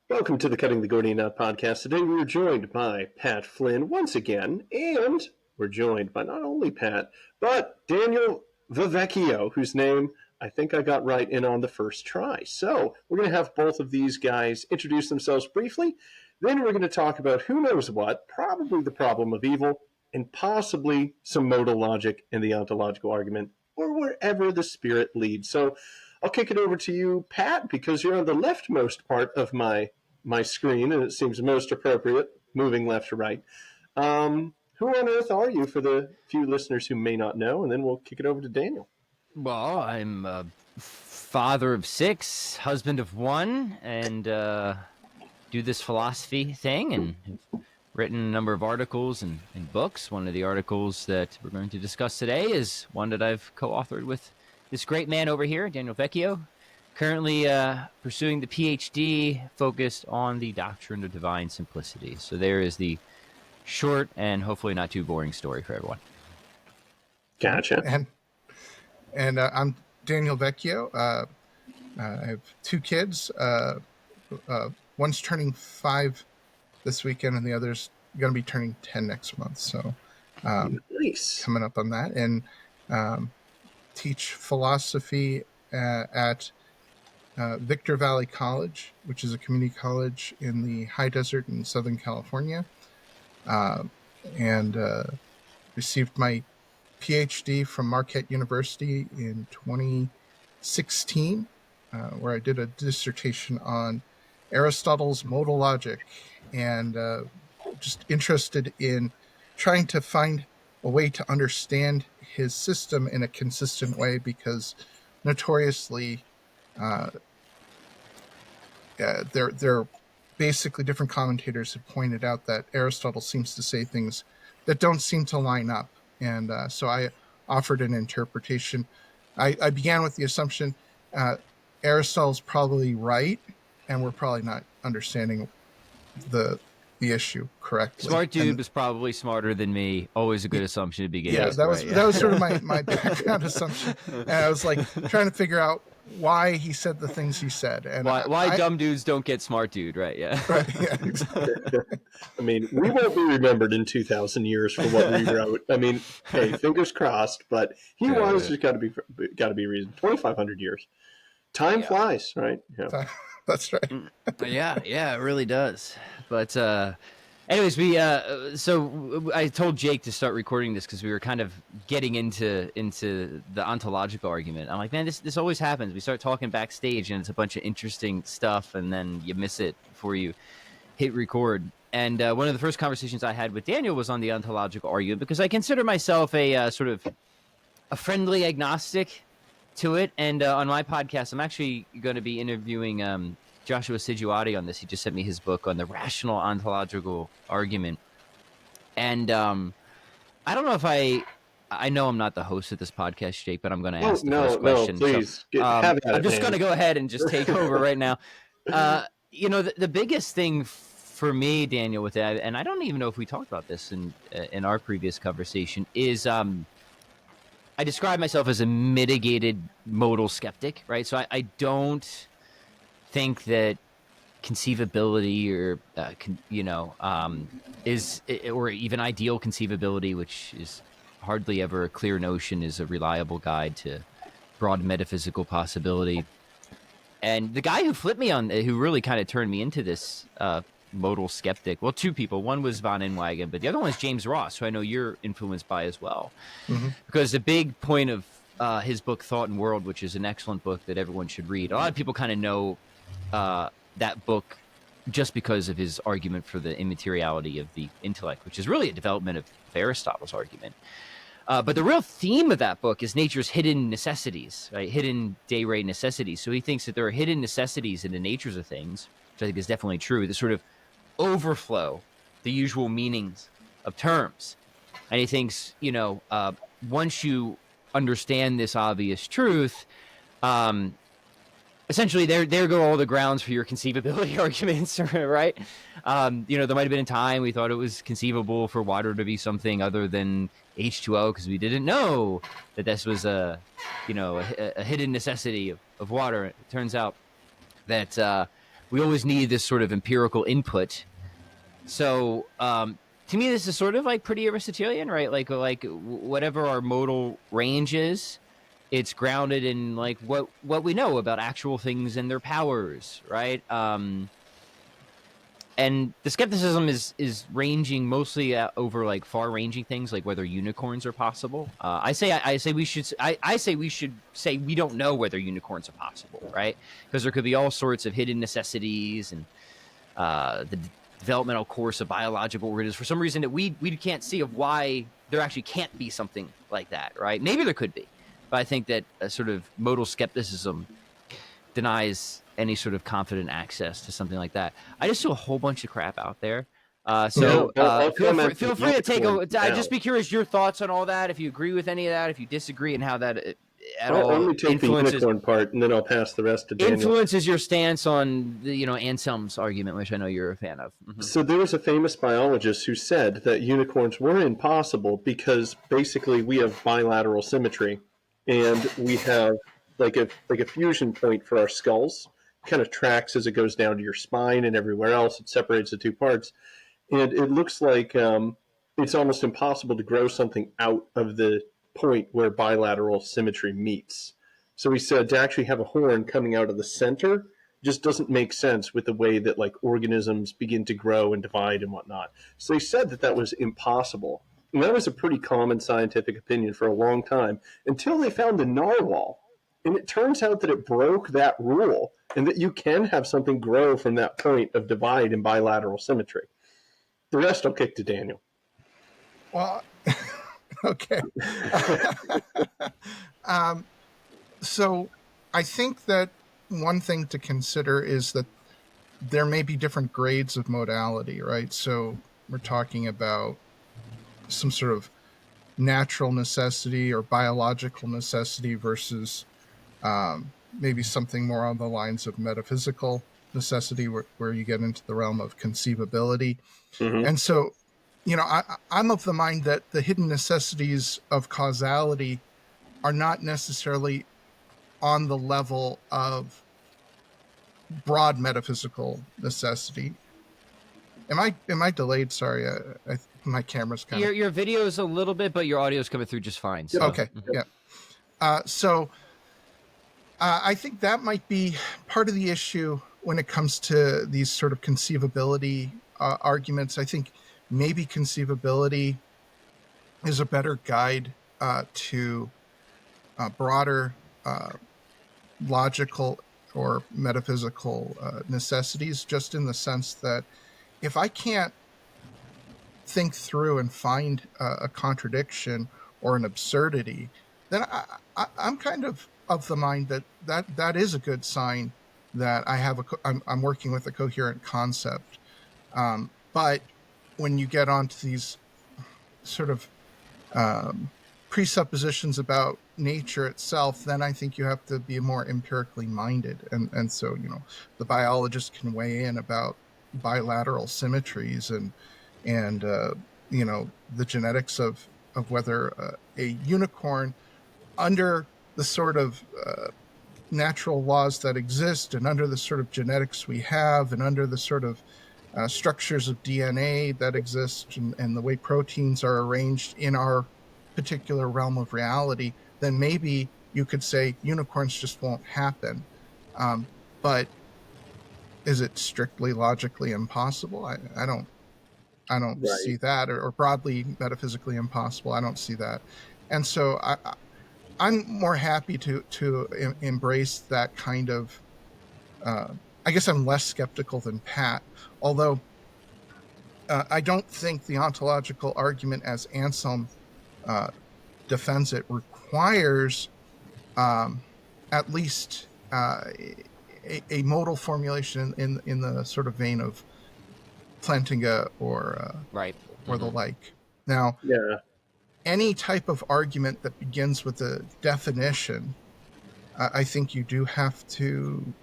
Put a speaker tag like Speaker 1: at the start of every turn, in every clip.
Speaker 1: Welcome to the Cutting the Gordian Knot podcast. Today we are joined by Pat Flynn once again, and we're joined by not only Pat, but Daniel Vivecchio, whose name I think I got right in on the first try. So we're going to have both of these guys introduce themselves briefly. Then we're going to talk about who knows what, probably the problem of evil, and possibly some modal logic in the ontological argument, or wherever the spirit leads. So I'll kick it over to you, Pat, because you're on the leftmost part of my screen, and it seems most appropriate, moving left to right. Who on earth are you for the few listeners who may not know? And then we'll kick it over to Daniel.
Speaker 2: Well, I'm a father of 6, husband of 1, and do this philosophy thing, and have written a number of articles and books. One of the articles that we're going to discuss today is one that I've co-authored with this great man over here, Daniel Vecchio, currently pursuing the PhD focused on the doctrine of divine simplicity. So there is the short and hopefully not too boring story for everyone.
Speaker 1: Gotcha.
Speaker 3: And I'm Daniel Vecchio. I have 2 kids. One's turning 5 this weekend, and the other's going to be turning 10 next month. So
Speaker 1: nice.
Speaker 3: Coming up on that. And teach philosophy at Victor Valley College, which is a community college in the high desert in Southern California, and received my PhD from Marquette University in 2016, where I did a dissertation on Aristotle's modal logic, and just interested in trying to find a way to understand his system in a consistent way, because notoriously there basically different commentators have pointed out that Aristotle seems to say things that don't seem to line up. And so I offered an interpretation. I began with the assumption Aristotle's probably right, and we're probably not understanding the issue correctly.
Speaker 2: Smart dude was probably smarter than me. Always a good assumption to begin with.
Speaker 3: That was sort of my background assumption. And I was like trying to figure out why he said the things he said, and
Speaker 2: why dumb dudes don't get smart dude, right? Yeah.
Speaker 3: Right, yeah, exactly.
Speaker 1: I mean, we won't be remembered in 2,000 years for what we wrote. I mean, hey, fingers crossed, but he was just got to be reason. 2,500 years. Time flies, right?
Speaker 3: Yeah. That's right.
Speaker 2: Yeah, it really does. But anyways, so I told Jake to start recording this because we were kind of getting into the ontological argument. I'm like, man, this always happens. We start talking backstage, and it's a bunch of interesting stuff, and then you miss it before you hit record. And one of the first conversations I had with Daniel was on the ontological argument, because I consider myself a sort of a friendly agnostic to it. And on my podcast, I'm actually going to be interviewing Joshua Sijuati on this. He just sent me his book on the rational ontological argument. And I don't know if I know I'm not the host of this podcast, Jake, but I'm going to ask the first question.
Speaker 1: No, please.
Speaker 2: So, I'm just going to go ahead and just take over right now. The biggest thing for me, Daniel, with that, and I don't even know if we talked about this in our previous conversation, is I describe myself as a mitigated modal skeptic, right? So I don't think that conceivability or is, or even ideal conceivability, which is hardly ever a clear notion, is a reliable guide to broad metaphysical possibility. And the guy who flipped me on, who really kind of turned me into this modal skeptic, well, 2 people. One was von Inwagen, but the other one is James Ross, who I know you're influenced by as well. Mm-hmm. Because the big point of his book, Thought and World, which is an excellent book that everyone should read. A lot of people kind of know that book just because of his argument for the immateriality of the intellect, which is really a development of Aristotle's argument. But the real theme of that book is nature's hidden necessities, right? Hidden de re necessities. So he thinks that there are hidden necessities in the natures of things, which I think is definitely true, that sort of overflow the usual meanings of terms. And he thinks, once you understand this obvious truth, essentially there go all the grounds for your conceivability arguments, right? There might have been a time we thought it was conceivable for water to be something other than H2O because we didn't know that this was a hidden necessity of water. It turns out that we always need this sort of empirical input. So to me, this is sort of like pretty Aristotelian, right? Like whatever our modal range is, it's grounded in like what we know about actual things and their powers, right? And the skepticism is ranging mostly over like far-ranging things, like whether unicorns are possible. I say we should say we don't know whether unicorns are possible, right? Because there could be all sorts of hidden necessities and the developmental course of biological organisms for some reason that we can't see of why there actually can't be something like that, right? Maybe there could be, but I think that a sort of modal skepticism denies any sort of confident access to something like that. I just threw a whole bunch of crap out there. So
Speaker 1: I'll comment
Speaker 2: feel free to take
Speaker 1: unicorn
Speaker 2: I'd
Speaker 1: now.
Speaker 2: just be curious your thoughts on all that, if you agree with any of that, if you disagree, and how that at
Speaker 1: I'll
Speaker 2: all
Speaker 1: only take the
Speaker 2: influences
Speaker 1: unicorn part, and then I'll pass the rest to Daniel.
Speaker 2: influences your stance on the, Anselm's argument, which I know you're a fan of. Mm-hmm.
Speaker 1: So there was a famous biologist who said that unicorns were impossible because basically we have bilateral symmetry, and we have like a fusion point for our skulls. Kind of tracks as it goes down to your spine and everywhere else. It separates the two parts, and it looks like it's almost impossible to grow something out of the point where bilateral symmetry meets. So he said to actually have a horn coming out of the center just doesn't make sense with the way that like organisms begin to grow and divide and whatnot. So he said that was impossible. And that was a pretty common scientific opinion for a long time until they found the narwhal. And it turns out that it broke that rule and that you can have something grow from that point of divide and bilateral symmetry. The rest I'll kick to Daniel.
Speaker 3: Well, okay. So I think that one thing to consider is that there may be different grades of modality, right? So we're talking about some sort of natural necessity or biological necessity versus maybe something more on the lines of metaphysical necessity, where you get into the realm of conceivability.
Speaker 1: Mm-hmm.
Speaker 3: And so, I'm of the mind that the hidden necessities of causality are not necessarily on the level of broad metaphysical necessity. Am I delayed? Sorry, my camera's kind of...
Speaker 2: Your video is a little bit, but your audio is coming through just fine. So.
Speaker 3: Okay, yeah. So I think that might be part of the issue when it comes to these sort of conceivability arguments. I think maybe conceivability is a better guide to broader logical or metaphysical necessities, just in the sense that if I can't think through and find a contradiction or an absurdity, then I'm kind of the mind that is a good sign that I'm working with a coherent concept. But when you get onto these sort of presuppositions about nature itself, then I think you have to be more empirically minded. And so, the biologist can weigh in about bilateral symmetries and the genetics of whether a unicorn, under the sort of natural laws that exist and under the sort of genetics we have and under the sort of structures of DNA that exist and the way proteins are arranged in our particular realm of reality, then maybe you could say unicorns just won't happen. But is it strictly logically impossible? I don't right. see that, or broadly metaphysically impossible. I don't see that. And so I'm more happy to embrace that kind of, I guess I'm less skeptical than Pat, although I don't think the ontological argument as Anselm defends it requires at least a modal formulation in the sort of vein of Plantinga or the like. Now, any type of argument that begins with a definition, I think you do have to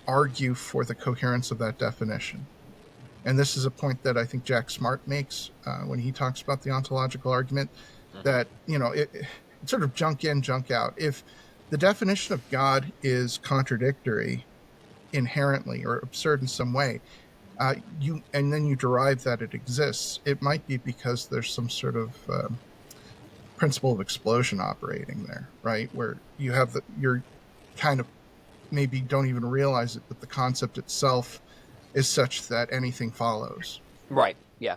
Speaker 3: argue for the coherence of that definition. And this is a point that I think Jack Smart makes when he talks about the ontological argument, that, it's sort of junk in, junk out. If the definition of God is contradictory, inherently or absurd in some way, and then you derive that it exists, it might be because there's some sort of principle of explosion operating there, right? Where you have you're kind of maybe don't even realize it, but the concept itself is such that anything follows.
Speaker 2: Right. Yeah.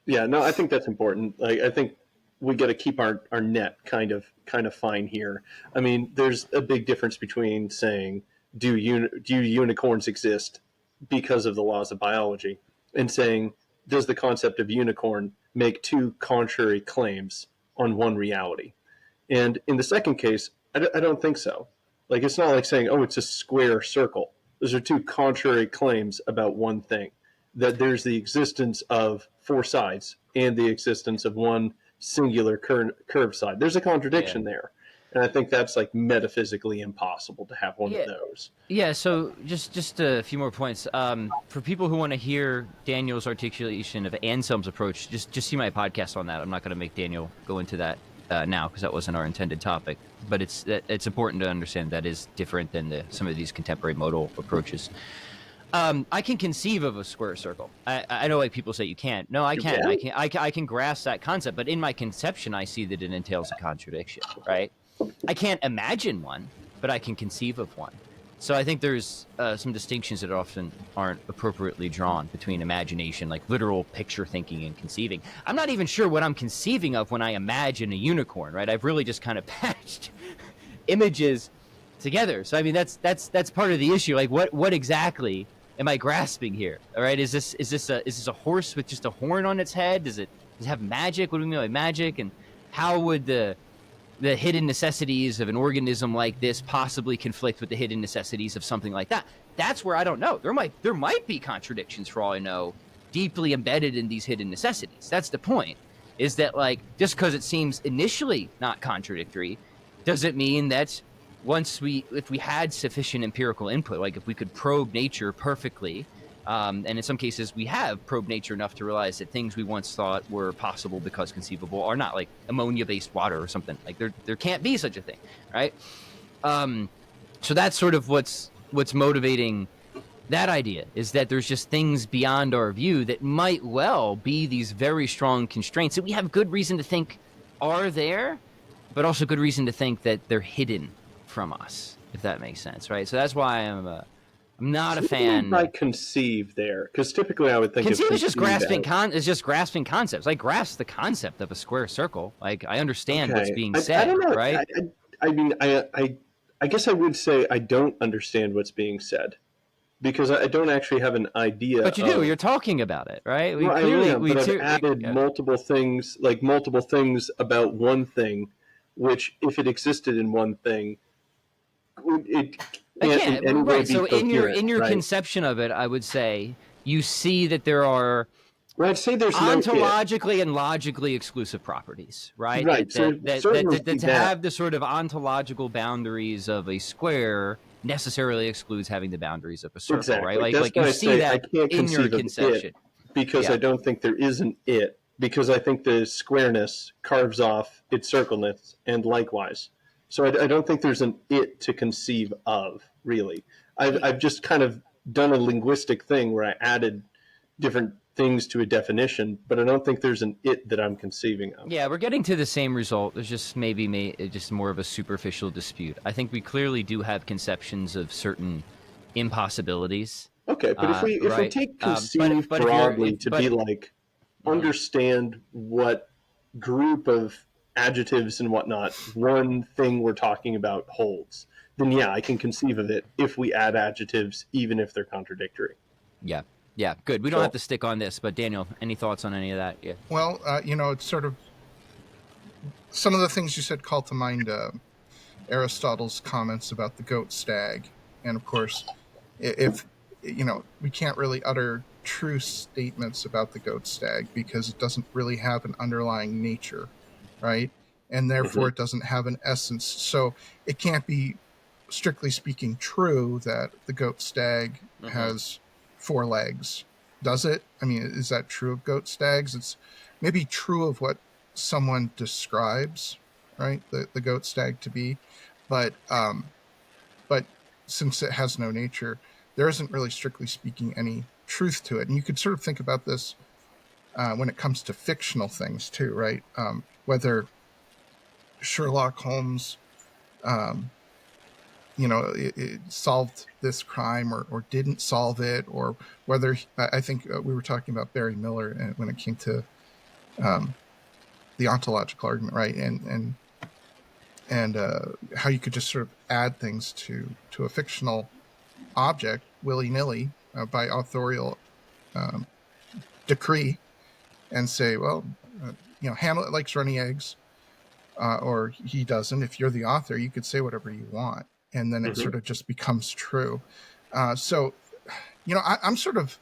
Speaker 1: Yeah, no, I think that's important. Like, I think we got to keep our net kind of fine here. I mean, there's a big difference between saying do unicorns exist because of the laws of biology, and saying does the concept of unicorn make two contrary claims on one reality. And in the second case, I don't think so. Like, it's not like saying, oh, it's a square circle. Those are two contrary claims about one thing. That there's the existence of four sides and the existence of one singular curved side. There's a contradiction there. And I think that's like metaphysically impossible to have one of those.
Speaker 2: Yeah, so just a few more points. For people who want to hear Daniel's articulation of Anselm's approach, just see my podcast on that. I'm not going to make Daniel go into that now because that wasn't our intended topic. But it's important to understand that is different than some of these contemporary modal approaches. I can conceive of a square circle. I know like people say you can't. No, I can. I can grasp that concept, but in my conception, I see that it entails a contradiction, right? I can't imagine one, but I can conceive of one. So I think there's some distinctions that often aren't appropriately drawn between imagination, like literal picture thinking and conceiving. I'm not even sure what I'm conceiving of when I imagine a unicorn, right? I've really just kind of patched images together. So I mean, that's part of the issue. Like, what exactly am I grasping here? All right, is this a horse with just a horn on its head? Does it have magic? What do we mean by magic? And how would the hidden necessities of an organism like this possibly conflict with the hidden necessities of something like that? That's where I don't know. There might be contradictions, for all I know, deeply embedded in these hidden necessities. That's the point. Is that, like, just because it seems initially not contradictory, doesn't mean that if we had sufficient empirical input, like if we could probe nature perfectly, and in some cases we have probed nature enough to realize that things we once thought were possible because conceivable are not, like ammonia-based water or something. Like there can't be such a thing, right? So that's sort of what's motivating that idea, is that there's just things beyond our view that might well be these very strong constraints that we have good reason to think are there, but also good reason to think that they're hidden from us, if that makes sense, right? So that's why I'm not a fan.
Speaker 1: By conceive there, because typically I would think
Speaker 2: conceive is just grasping grasping concepts. I grasp the concept of a square circle. Like, I understand what's being said.
Speaker 1: I don't know.
Speaker 2: Right?
Speaker 1: I mean, I guess I would say I don't understand what's being said, because I don't actually have an idea.
Speaker 2: But you do. You're talking about it, right?
Speaker 1: I've added multiple things about one thing, which, if it existed in one thing, it can't in any way be
Speaker 2: so
Speaker 1: coherent,
Speaker 2: in your
Speaker 1: right?
Speaker 2: conception of it, I would say you see that there are
Speaker 1: I'd say there's
Speaker 2: ontologically and logically exclusive properties, right?
Speaker 1: Right.
Speaker 2: That to have the sort of ontological boundaries of a square necessarily excludes having the boundaries of a circle,
Speaker 1: exactly.
Speaker 2: right?
Speaker 1: Like
Speaker 2: you see that in your conception.
Speaker 1: Because I don't think there is an it, because I think the squareness carves off its circleness, and likewise. So I don't think there's an it to conceive of, really. I've just kind of done a linguistic thing where I added different things to a definition, but I don't think there's an it that I'm conceiving of.
Speaker 2: Yeah, we're getting to the same result. There's just maybe just more of a superficial dispute. I think we clearly do have conceptions of certain impossibilities.
Speaker 1: Okay, but if we take conceive broadly to be like understand what group of adjectives and whatnot one thing we're talking about holds, then yeah, I can conceive of it if we add adjectives, even if they're contradictory.
Speaker 2: Yeah, good. We don't have to stick on this, but Daniel, any thoughts on any of that? Yeah.
Speaker 3: Well, it's sort of some of the things you said call to mind Aristotle's comments about the goat stag, and of course, if we can't really utter true statements about the goat stag because it doesn't really have an underlying nature, right? And therefore it doesn't have an essence. So it can't be, strictly speaking, true that the goat stag has 4 legs. Does it? I mean, is that true of goat stags? It's maybe true of what someone describes, right, the goat stag to be, but since it has no nature, there isn't really, strictly speaking, any truth to it. And you could sort of think about this when it comes to fictional things too, right? Whether Sherlock Holmes, it solved this crime or didn't solve it, or whether I think we were talking about Barry Miller when it came to the ontological argument, right? And how you could just sort of add things to a fictional object willy-nilly by authorial decree, and say, well, Hamlet likes runny eggs, or he doesn't. If you're the author, you could say whatever you want, and then it sort of just becomes true. So, I'm sort of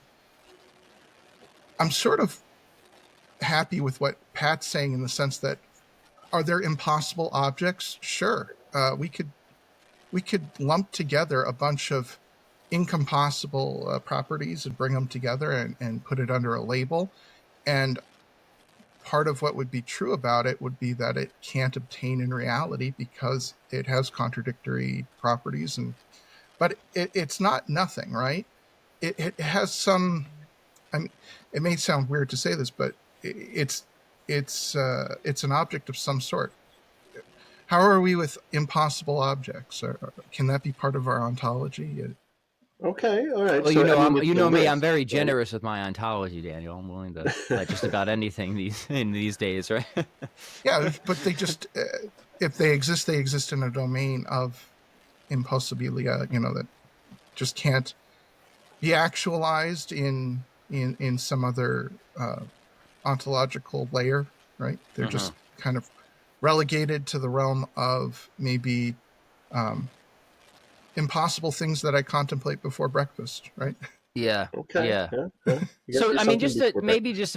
Speaker 3: happy with what Pat's saying, in the sense that, are there impossible objects? Sure. We could lump together a bunch of incompossible properties and bring them together and put it under a label. And part of what would be true about it would be that it can't obtain in reality because it has contradictory properties. But it's not nothing, right? It has some, I mean, it may sound weird to say this, but it's an object of some sort. How are we with impossible objects? Can that be part of our ontology?
Speaker 1: Okay, all right.
Speaker 2: Well,
Speaker 1: So,
Speaker 2: you know me. I'm very generous with my ontology, Daniel. I'm willing to let just about anything these days, right?
Speaker 3: Yeah, but they just, if they exist in a domain of impossibilia, that just can't be actualized in some other ontological layer, right? They're just kind of relegated to the realm of maybe impossible things that I contemplate before breakfast, right?
Speaker 2: Yeah.
Speaker 1: Okay.
Speaker 2: Yeah. So, I mean, just to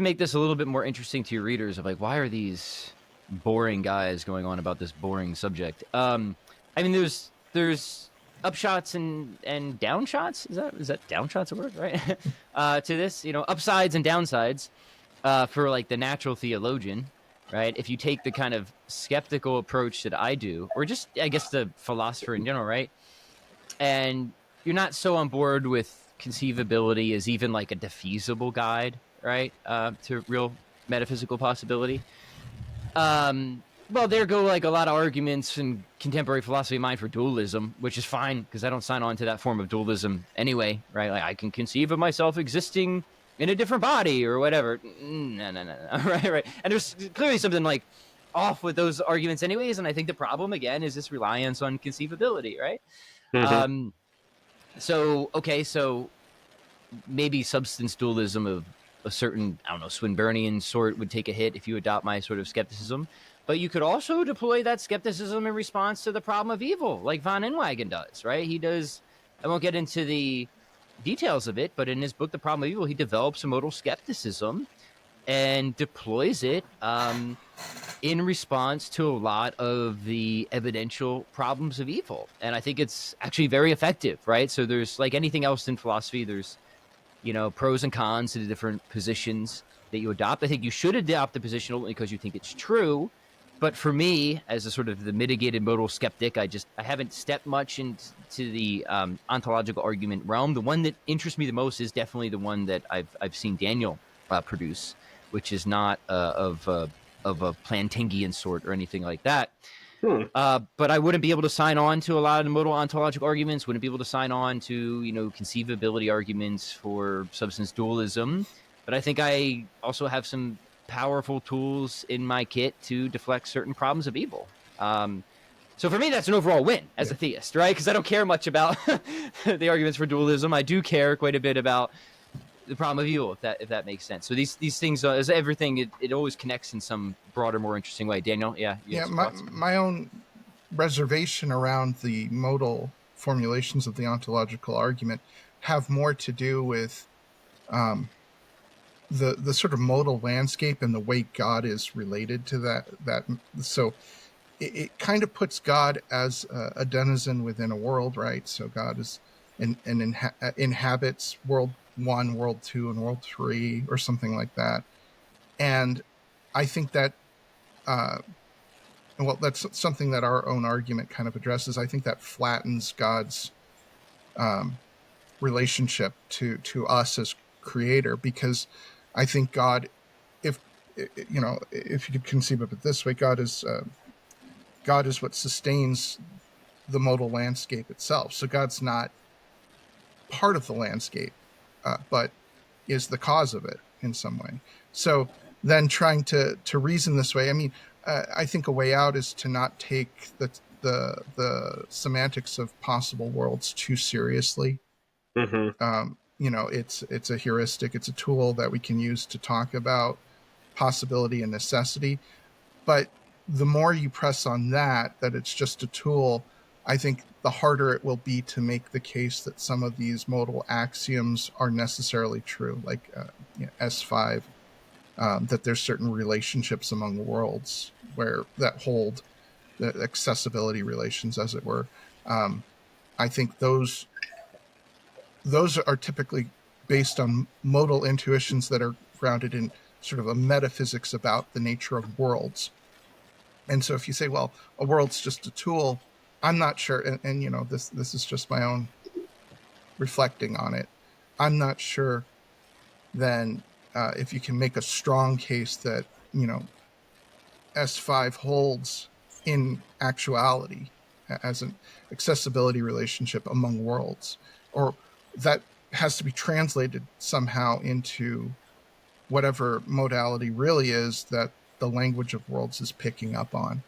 Speaker 2: make this a little bit more interesting to your readers, of like, why are these boring guys going on about this boring subject? I mean, there's upshots and downshots. Is that downshots a word, right? To this, upsides and downsides for like the natural theologian, right? If you take the kind of skeptical approach that I do, or just, I guess, the philosopher in general, right? And you're not so on board with conceivability as even like a defeasible guide, right? To real metaphysical possibility. Well, there go like a lot of arguments in contemporary philosophy of mind for dualism, which is fine because I don't sign on to that form of dualism anyway, right? Like, I can conceive of myself existing in a different body or whatever. No. right. And there's clearly something like off with those arguments anyways, and I think the problem again is this reliance on conceivability, right? So maybe substance dualism of a certain, I don't know, Swinburnian sort would take a hit if you adopt my sort of skepticism. But you could also deploy that skepticism in response to the problem of evil, like von Inwagen does, right? He does, I won't get into the details of it, but in his book, The Problem of Evil, he develops a modal skepticism and deploys it in response to a lot of the evidential problems of evil. And I think it's actually very effective, right? So there's, like anything else in philosophy, there's, pros and cons to the different positions that you adopt. I think you should adopt the position only because you think it's true. But for me, as a sort of the mitigated modal skeptic, I haven't stepped much into the ontological argument realm. The one that interests me the most is definitely the one that I've seen Daniel produce, which is not of a Plantingian sort or anything like that. But I wouldn't be able to sign on to a lot of the modal ontological arguments, wouldn't be able to sign on to, conceivability arguments for substance dualism. But I think I also have some powerful tools in my kit to deflect certain problems of evil. So for me, that's an overall win as a theist, right? Because I don't care much about the arguments for dualism. I do care quite a bit about the problem of evil, if that makes sense. So these things, as everything, it always connects in some broader, more interesting way. Daniel,
Speaker 3: my own reservation around the modal formulations of the ontological argument have more to do with the sort of modal landscape and the way God is related to that. So it kind of puts God as a denizen within a world, right? So God is inhabits world 1, world 2, and world 3, or something like that. And I think that that's something that our own argument kind of addresses. I think that flattens God's relationship to us as creator, because I think God, if if you could conceive of it this way, God is what sustains the modal landscape itself. So God's not part of the landscape, but is the cause of it in some way. So then trying to reason this way, I mean, I think a way out is to not take the semantics of possible worlds too seriously.
Speaker 1: Mm-hmm.
Speaker 3: It's a heuristic, it's a tool that we can use to talk about possibility and necessity. But the more you press on that it's just a tool, I think the harder it will be to make the case that some of these modal axioms are necessarily true, like S5, that there's certain relationships among worlds that hold the accessibility relations, as it were. I think those are typically based on modal intuitions that are grounded in sort of a metaphysics about the nature of worlds. And so if you say, well, a world's just a tool, I'm not sure, and this is just my own reflecting on it. I'm not sure then if you can make a strong case that, S5 holds in actuality as an accessibility relationship among worlds, or that has to be translated somehow into whatever modality really is that the language of worlds is picking up on.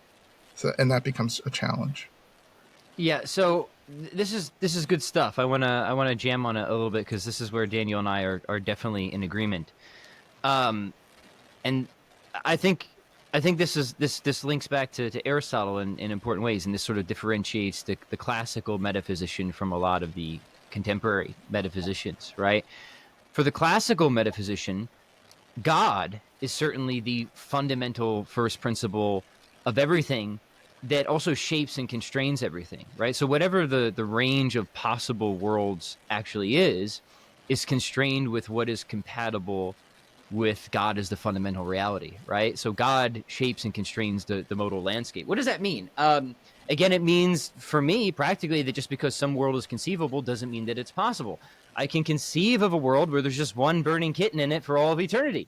Speaker 3: So, and that becomes a challenge.
Speaker 2: Yeah, so this is good stuff. I wanna jam on it a little bit because this is where Daniel and I are definitely in agreement. And I think this links back to Aristotle in important ways, and this sort of differentiates the classical metaphysician from a lot of the contemporary metaphysicians, right? For the classical metaphysician, God is certainly the fundamental first principle of everything that also shapes and constrains everything, right? So whatever the range of possible worlds actually is constrained with what is compatible with God as the fundamental reality, right? So God shapes and constrains the modal landscape. What does that mean? Again, it means for me practically that just because some world is conceivable doesn't mean that it's possible. I can conceive of a world where there's just one burning kitten in it for all of eternity.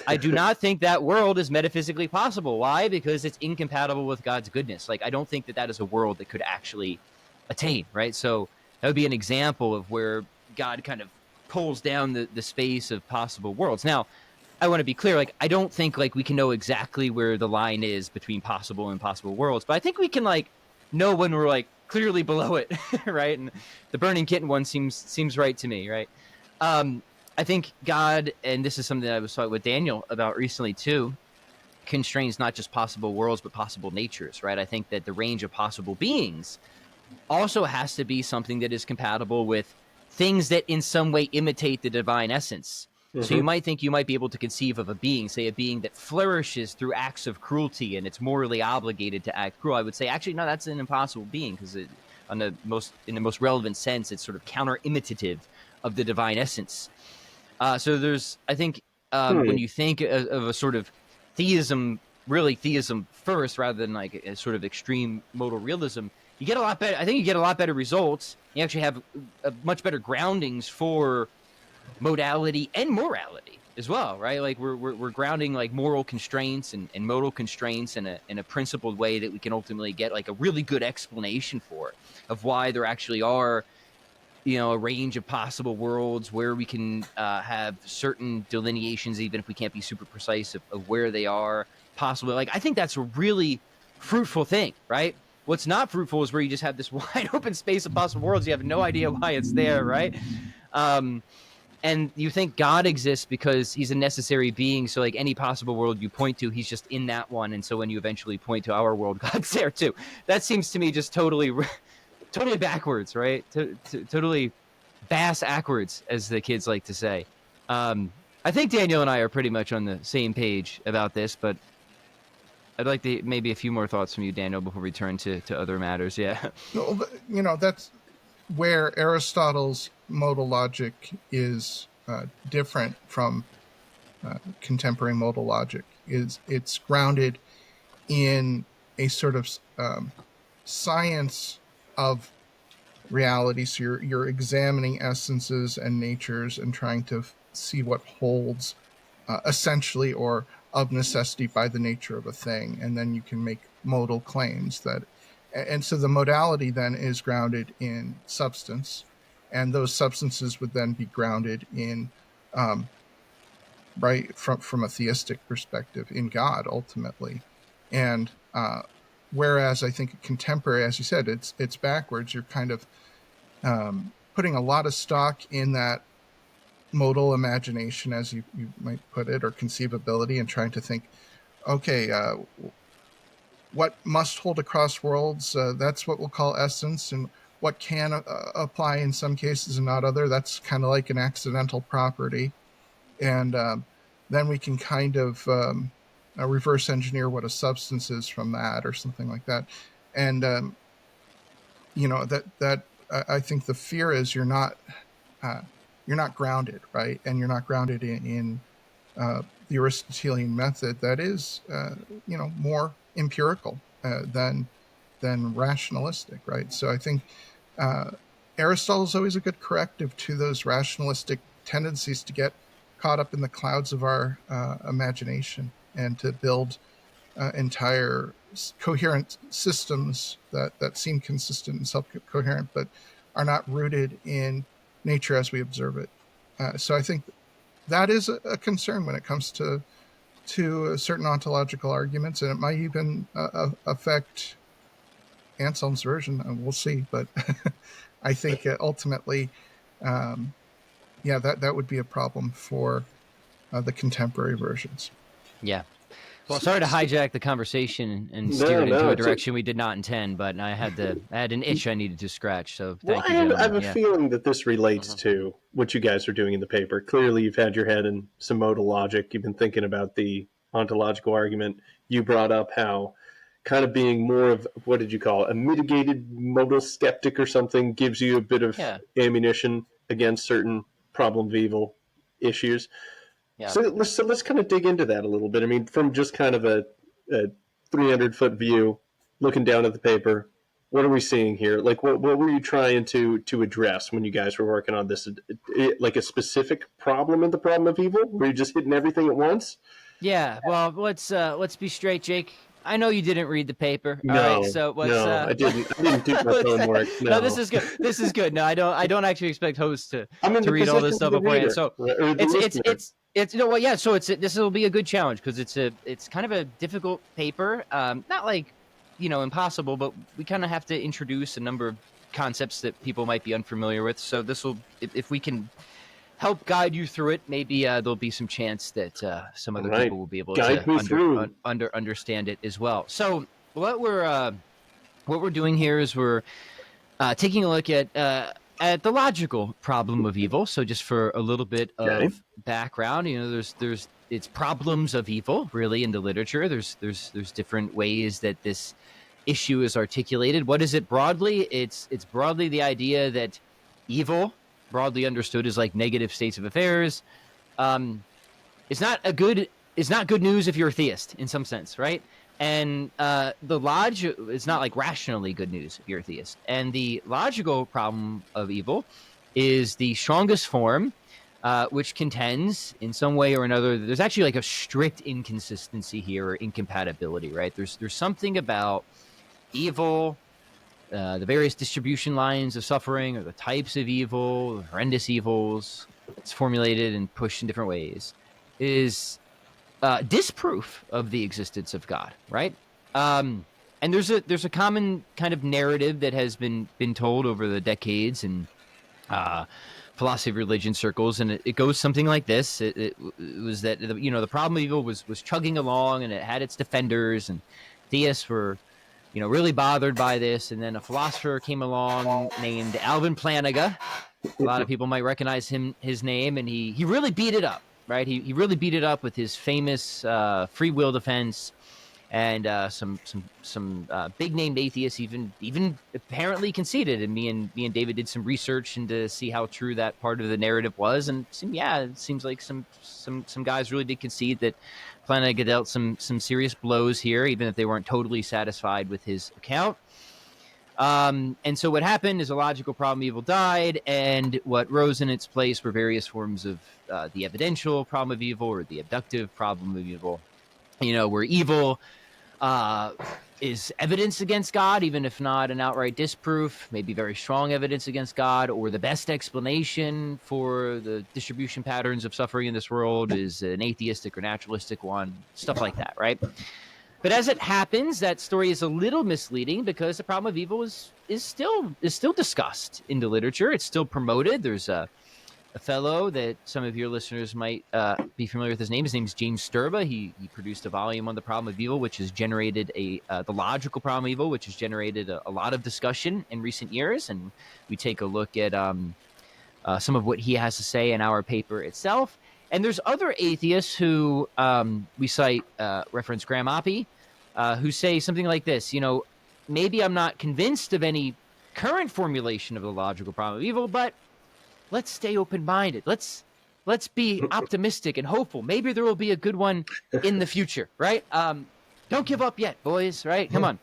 Speaker 2: I do not think that world is metaphysically possible. Why? Because it's incompatible with God's goodness. Like, I don't think that is a world that could actually attain, right? So that would be an example of where God kind of pulls down the space of possible worlds. Now, I want to be clear, like, I don't think like we can know exactly where the line is between possible and impossible worlds, but I think we can like know when we're like clearly below it, right? And the burning kitten one seems right to me, right? I think God, and this is something that I was talking with Daniel about recently too, constrains not just possible worlds but possible natures, right? I think that the range of possible beings also has to be something that is compatible with things that in some way imitate the divine essence. So you
Speaker 1: Mm-hmm.
Speaker 2: might think you might be able to conceive of a being, say a being that flourishes through acts of cruelty and it's morally obligated to act cruel. I would say, actually, no, that's an impossible being because in the most relevant sense, it's sort of counter-imitative of the divine essence. So there's, I think,
Speaker 1: Hmm.
Speaker 2: when you think of a sort of theism, really theism first, rather than like a sort of extreme modal realism, you get a lot better. I think you get a lot better results. You actually have a much better groundings for modality and morality as well, right? Like we're grounding like moral constraints and modal constraints in a principled way that we can ultimately get like a really good explanation for of why there actually are, a range of possible worlds where we can have certain delineations, even if we can't be super precise of where they are possible. Like, I think that's a really fruitful thing, right? What's not fruitful is where you just have this wide open space of possible worlds. You have no idea why it's there, right? And you think God exists because he's a necessary being. So like any possible world you point to, he's just in that one. And so when you eventually point to our world, God's there too. That seems to me just totally backwards, right? Totally bass backwards, as the kids like to say. I think Daniel and I are pretty much on the same page about this, but I'd like to maybe a few more thoughts from you, Daniel, before we turn to other matters. Yeah.
Speaker 3: That's where Aristotle's modal logic is different from contemporary modal logic. It's grounded in a sort of science of reality. So you're examining essences and natures and trying to see what holds essentially or of necessity by the nature of a thing, and then you can make modal claims that. And so the modality then is grounded in substance, and those substances would then be grounded in, right, from a theistic perspective, in God ultimately. And whereas I think contemporary, as you said, it's backwards. You're kind of putting a lot of stock in that modal imagination, as you might put it, or conceivability, and trying to think, okay, what must hold across worlds, that's what we'll call essence, and what can apply in some cases and not other, that's kind of like an accidental property. And then we can kind of reverse engineer what a substance is from that, or something like that. And that I think the fear is you're not grounded, right? And you're not grounded in the Aristotelian method that is, more empirical than rationalistic, right? So I think Aristotle is always a good corrective to those rationalistic tendencies to get caught up in the clouds of our imagination, and to build entire coherent systems that seem consistent and self-coherent, but are not rooted in nature as we observe it. So I think that is a concern when it comes to certain ontological arguments, and it might even affect Anselm's version. We'll see, but I think ultimately, that would be a problem for the contemporary versions.
Speaker 2: Yeah. Well, sorry to hijack the conversation and steer it
Speaker 1: No,
Speaker 2: into a
Speaker 1: it's
Speaker 2: direction we did not intend, but I had an itch I needed to scratch. So
Speaker 1: Well,
Speaker 2: thank you,
Speaker 1: I have
Speaker 2: gentlemen.
Speaker 1: a
Speaker 2: Yeah.
Speaker 1: feeling that this relates to what you guys are doing in the paper. Clearly, you've had your head in some modal logic. You've been thinking about the ontological argument. You brought up how kind of being more of, what did you call it, a mitigated modal skeptic or something gives you a bit of
Speaker 2: Yeah.
Speaker 1: ammunition against certain problem of evil issues.
Speaker 2: Yeah.
Speaker 1: So let's kind of dig into that a little bit. I mean, from just kind of a 300-foot view, looking down at the paper, what are we seeing here? Like, what were you trying to address when you guys were working on this? Like a specific problem in the problem of evil? Were you just hitting everything at once?
Speaker 2: Yeah. Well, let's be straight, Jake. I know you didn't read the paper. All right.
Speaker 1: No,
Speaker 2: So what's
Speaker 1: no, I didn't. I didn't do my homework.
Speaker 2: no, this
Speaker 1: No,
Speaker 2: is good. This is good. No, I don't actually expect hosts
Speaker 1: I'm in
Speaker 2: to
Speaker 1: the
Speaker 2: read all this
Speaker 1: position of
Speaker 2: stuff
Speaker 1: the
Speaker 2: beforehand.
Speaker 1: reader
Speaker 2: So
Speaker 1: or the
Speaker 2: it's
Speaker 1: listener.
Speaker 2: well, yeah. So this will be a good challenge because it's kind of a difficult paper. Not like impossible, but we kind of have to introduce a number of concepts that people might be unfamiliar with. So this will, if we can help guide you through it, maybe there'll be some chance that some
Speaker 1: All
Speaker 2: other
Speaker 1: right,
Speaker 2: people will be able
Speaker 1: guide
Speaker 2: to
Speaker 1: me through.
Speaker 2: understand it as well. So what we're doing here is we're taking a look at the logical problem of evil. So just for a little bit
Speaker 1: Okay.
Speaker 2: of background, there's it's problems of evil really in the literature. There's different ways that this issue is articulated. What is it broadly? It's broadly the idea that evil, broadly understood, is like negative states of affairs. Um, it's not good news if you're a theist in some sense, right? And the it's not like rationally good news if you're a theist. And the logical problem of evil is the strongest form, which contends in some way or another that there's actually like a strict inconsistency here or incompatibility, right? There's something about evil, the various distribution lines of suffering, or the types of evil, the horrendous evils, it's formulated and pushed in different ways, is disproof of the existence of God, right? And there's a common kind of narrative that has been told over the decades in philosophy of religion circles, and it goes something like this. It was that the problem of evil was chugging along, and it had its defenders, and theists were really bothered by this. And then a philosopher came along named Alvin Plantinga. A lot of people might recognize his name, and he really beat it up, right? He really beat it up with his famous free will defense, and some big named atheists even apparently conceded. And me and David did some research into see how true that part of the narrative was, and it seems like some guys really did concede that Plantinga dealt some serious blows here, even if they weren't totally satisfied with his account. And so what happened is a logical problem of evil died, and what rose in its place were various forms of the evidential problem of evil or the abductive problem of evil. Where evil is evidence against God, even if not an outright disproof, maybe very strong evidence against God, or the best explanation for the distribution patterns of suffering in this world is an atheistic or naturalistic one, stuff like that, right? But as it happens, that story is a little misleading because the problem of evil is still discussed in the literature. It's still promoted. There's a fellow that some of your listeners might be familiar with. His name is James Sturba. He produced a volume on the problem of evil, which has generated the logical problem of evil, which has generated a lot of discussion in recent years. And we take a look at some of what he has to say in our paper itself. And there's other atheists who we cite, reference Graham Oppy, who say something like this, maybe I'm not convinced of any current formulation of the logical problem of evil, but let's stay open-minded. Let's be optimistic and hopeful. Maybe there will be a good one in the future, right? Don't give up yet, boys, right? Come on.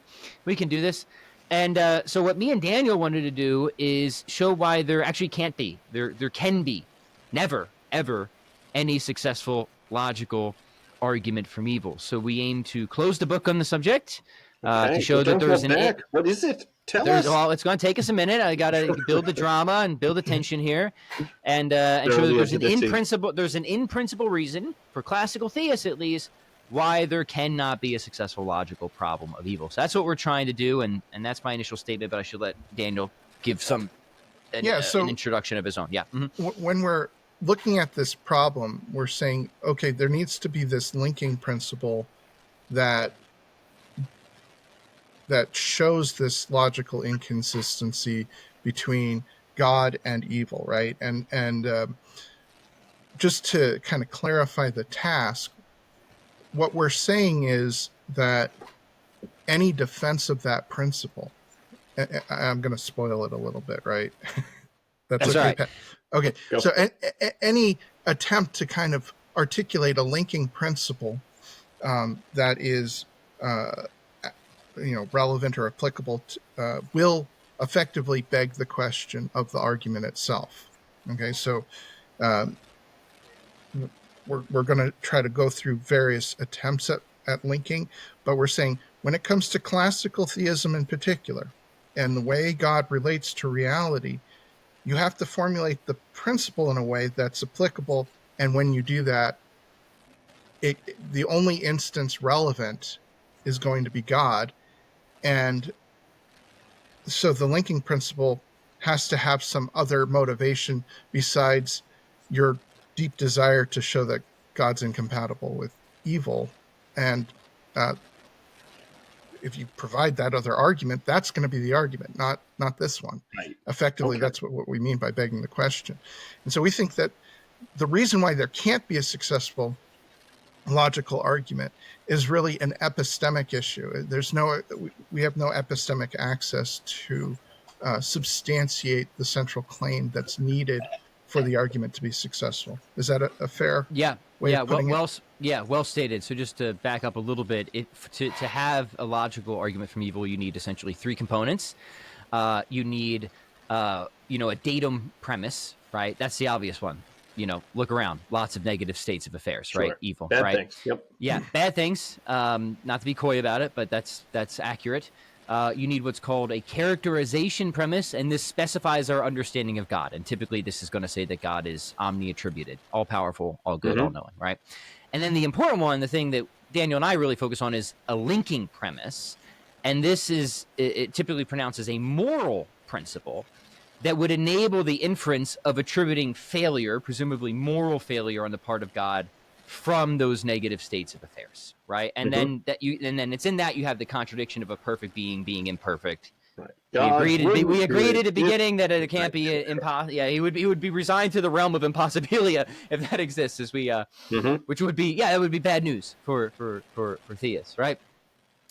Speaker 2: We can do this. And so what me and Daniel wanted to do is show why there actually can't be. There can be never, ever any successful logical argument from evil. So we aim to close the book on the subject to show that there's an...
Speaker 1: What is it? Tell us.
Speaker 2: Well, it's going to take us a minute. I got to build the drama and build the tension here, and show that there's an in-principle reason for classical theists, at least, why there cannot be a successful logical problem of evil. So that's what we're trying to do, and that's my initial statement. But I should let Daniel give an introduction of his own. Yeah. Mm-hmm.
Speaker 3: When we're looking at this problem, we're saying, okay, there needs to be this linking principle that shows this logical inconsistency between God and evil, right? And just to kind of clarify the task, what we're saying is that any defense of that principle, I'm going to spoil it a little bit, right?
Speaker 2: That's okay. Right.
Speaker 3: Okay. Go. So any attempt to kind of articulate a linking principle that is, relevant or applicable will effectively beg the question of the argument itself. Okay. So we're going to try to go through various attempts at linking, but we're saying when it comes to classical theism in particular, and the way God relates to reality, you have to formulate the principle in a way that's applicable. And when you do that, the only instance relevant is going to be God. And so the linking principle has to have some other motivation besides your deep desire to show that God's incompatible with evil. And if you provide that other argument, that's going to be the argument, not this one.
Speaker 1: Right.
Speaker 3: Effectively, okay. That's what we mean by begging the question. And so we think that the reason why there can't be a successful logical argument is really an epistemic issue. We have no epistemic access to substantiate the central claim that's needed for the argument to be successful. Is that a fair way of putting it?
Speaker 2: Well stated. So just to back up a little bit, to have a logical argument from evil, you need essentially three components. You need a datum premise, right? That's the obvious one. Look around. Lots of negative states of affairs, sure. Right? Evil,
Speaker 1: bad
Speaker 2: right?
Speaker 1: Things. Yep.
Speaker 2: Yeah, bad things. Not to be coy about it, but that's accurate. You need what's called a characterization premise, and this specifies our understanding of God. And typically, this is going to say that God is omni-attributed, all-powerful, all-good, all-knowing, right? And then the important one, the thing that Daniel and I really focus on, is a linking premise. And this is it typically pronounced as a moral principle that would enable the inference of attributing failure, presumably moral failure on the part of God, from those negative states of affairs, right? And then then it's in that you have the contradiction of a perfect being imperfect. Right. We agreed at the beginning that it can't be impossible. Yeah, he would be resigned to the realm of impossibilia if that exists, as we which would be that would be bad news for theists, right?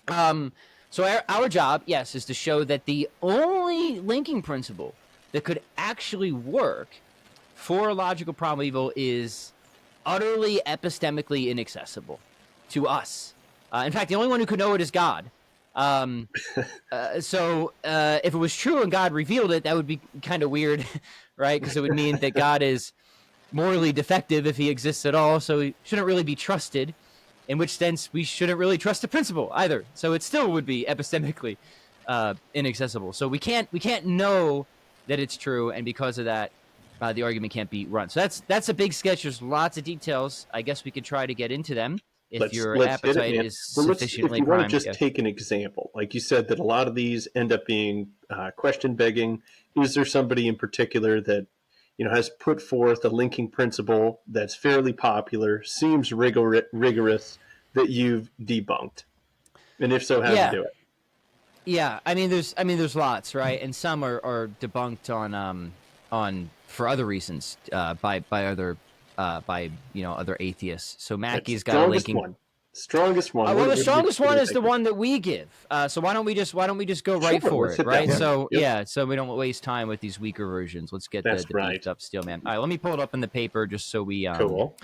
Speaker 2: So our job, yes, is to show that the only linking principle that could actually work for a logical problem of evil is utterly epistemically inaccessible to us. In fact, the only one who could know it is God. So if it was true and God revealed it, that would be kind of weird, right? Because it would mean that God is morally defective if he exists at all, so he shouldn't really be trusted, in which sense we shouldn't really trust the principle either. So it still would be epistemically inaccessible. So we can't know that it's true, and because of that, the argument can't be run. So that's a big sketch. There's lots of details. I guess we could try to get into them if your
Speaker 1: Let's hit it,
Speaker 2: appetite
Speaker 1: man.
Speaker 2: is
Speaker 1: Well, if
Speaker 2: sufficiently
Speaker 1: you want to
Speaker 2: primed.
Speaker 1: just take an example, like you said, that a lot of these end up being question begging. Is there somebody in particular that has put forth a linking principle that's fairly popular, seems rigorous, that you've debunked? And if so, how'd you
Speaker 2: Yeah.
Speaker 1: do it?
Speaker 2: Yeah, I mean, there's lots, right? And some are debunked on for other reasons by other other atheists. So Mackey's got a linking.
Speaker 1: Strongest one.
Speaker 2: Well, the strongest one is the one that we give. So why don't we just go right for it, right? So so we don't waste time with these weaker versions. Let's get the beefed up steel man. All right, let me pull it up in the paper just so we
Speaker 1: cool.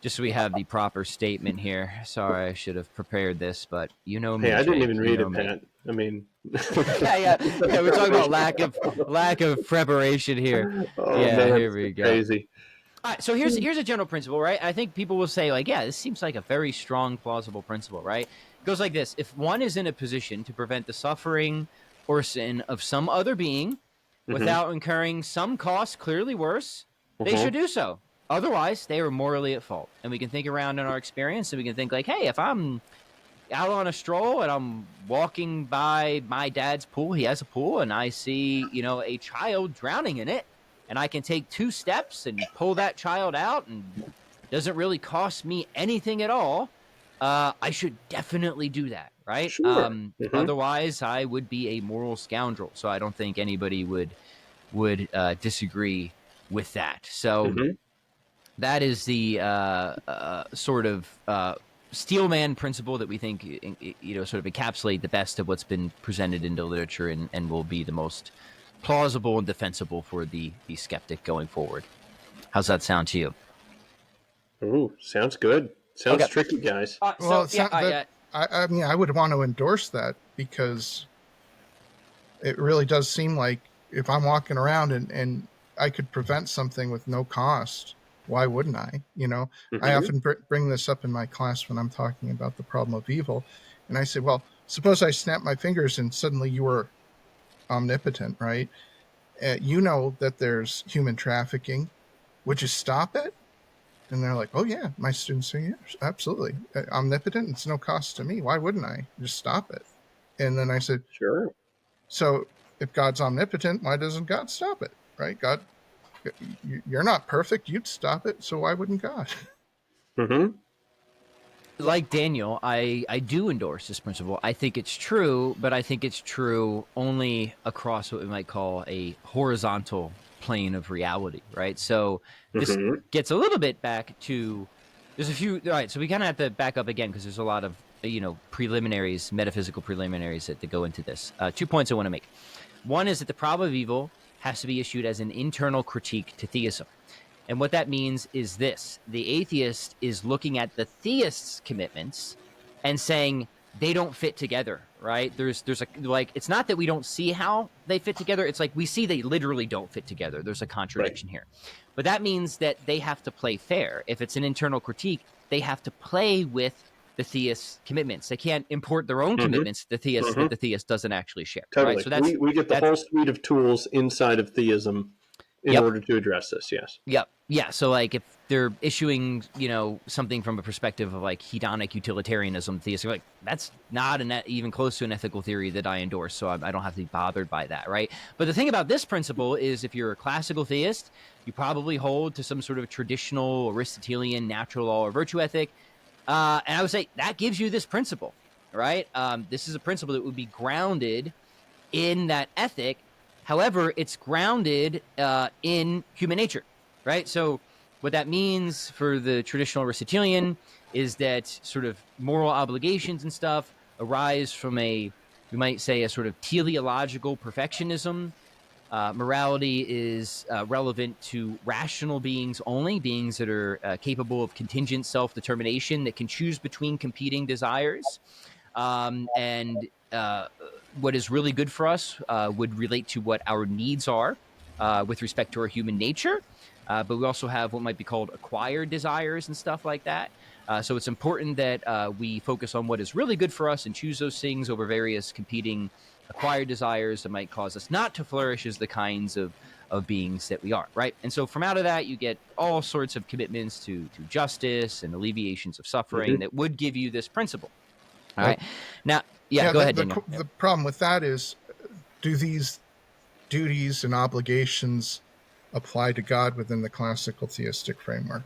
Speaker 2: Just so we have the proper statement here. Sorry, I should have prepared this, but you know me.
Speaker 1: Hey, I didn't even read it,
Speaker 2: me.
Speaker 1: Pat. I mean,
Speaker 2: yeah. We're talking about lack of preparation here.
Speaker 1: Oh,
Speaker 2: yeah,
Speaker 1: man,
Speaker 2: here we go.
Speaker 1: Crazy.
Speaker 2: All right, so here's a general principle, right? I think people will say, like, yeah, this seems like a very strong, plausible principle, right? It goes like this: if one is in a position to prevent the suffering or sin of some other being without incurring some cost clearly worse, they should do so. Otherwise, they are morally at fault. And we can think around in our experience, and we can think like, hey, if I'm out on a stroll and I'm walking by my dad's pool, he has a pool, and I see, a child drowning in it, and I can take 2 steps and pull that child out, and it doesn't really cost me anything at all, I should definitely do that, right?
Speaker 1: Sure.
Speaker 2: Otherwise, I would be a moral scoundrel. So I don't think anybody would disagree with that. So that is the sort of steelman principle that we think sort of encapsulate the best of what's been presented into literature and will be the most plausible and defensible for the skeptic going forward. How's that sound to you?
Speaker 1: Ooh, sounds good. Sounds tricky, guys.
Speaker 3: I mean, I would want to endorse that, because it really does seem like if I'm walking around and I could prevent something with no cost, why wouldn't I? I often bring this up in my class when I'm talking about the problem of evil. And I say, well, suppose I snap my fingers and suddenly you were omnipotent, right? You know that there's human trafficking. Would you stop it? And they're like, oh, yeah. My students say, yes, absolutely. Omnipotent, it's no cost to me. Why wouldn't I just stop it? And then I said,
Speaker 1: sure.
Speaker 3: So if God's omnipotent, why doesn't God stop it, right? God, you're not perfect. You'd stop it. So why wouldn't God?
Speaker 2: Like Daniel, I do endorse this principle. I think it's true, but I think it's true only across what we might call a horizontal plane of reality, right? So this gets a little bit back to, there's a few, all right, so we kind of have to back up again because there's a lot of, preliminaries, metaphysical preliminaries that go into this. 2 points I want to make. One is that the problem of evil has to be issued as an internal critique to theism. And what that means is this: the atheist is looking at the theist's commitments and saying they don't fit together, right? There's it's not that we don't see how they fit together. It's like we see they literally don't fit together. There's a contradiction here. But that means that they have to play fair. If it's an internal critique, they have to play with the theist's commitments. They can't import their own commitments to the theist that the theist doesn't actually share.
Speaker 1: Totally.
Speaker 2: Right? So that's,
Speaker 1: we get the whole suite of tools inside of theism in order to address this, yes.
Speaker 2: Yep. Yeah. So like if they're issuing, something from a perspective of like hedonic utilitarianism, theists are like, that's not even close to an ethical theory that I endorse. So I don't have to be bothered by that. Right. But the thing about this principle is if you're a classical theist, you probably hold to some sort of traditional Aristotelian natural law or virtue ethic. And I would say that gives you this principle, right? This is a principle that would be grounded in that ethic. However, it's grounded in human nature, right? So what that means for the traditional Aristotelian is that sort of moral obligations and stuff arise from we might say, a sort of teleological perfectionism. Morality is relevant to rational beings only, beings that are capable of contingent self-determination, that can choose between competing desires. And what is really good for us would relate to what our needs are with respect to our human nature. But we also have what might be called acquired desires and stuff like that. So it's important that we focus on what is really good for us and choose those things over various competing acquired desires that might cause us not to flourish as the kinds of beings that we are, right? And so from out of that, you get all sorts of commitments to justice and alleviations of suffering that would give you this principle. All right. Now, go ahead, Daniel.
Speaker 3: The problem with that is, do these duties and obligations apply to God within the classical theistic framework?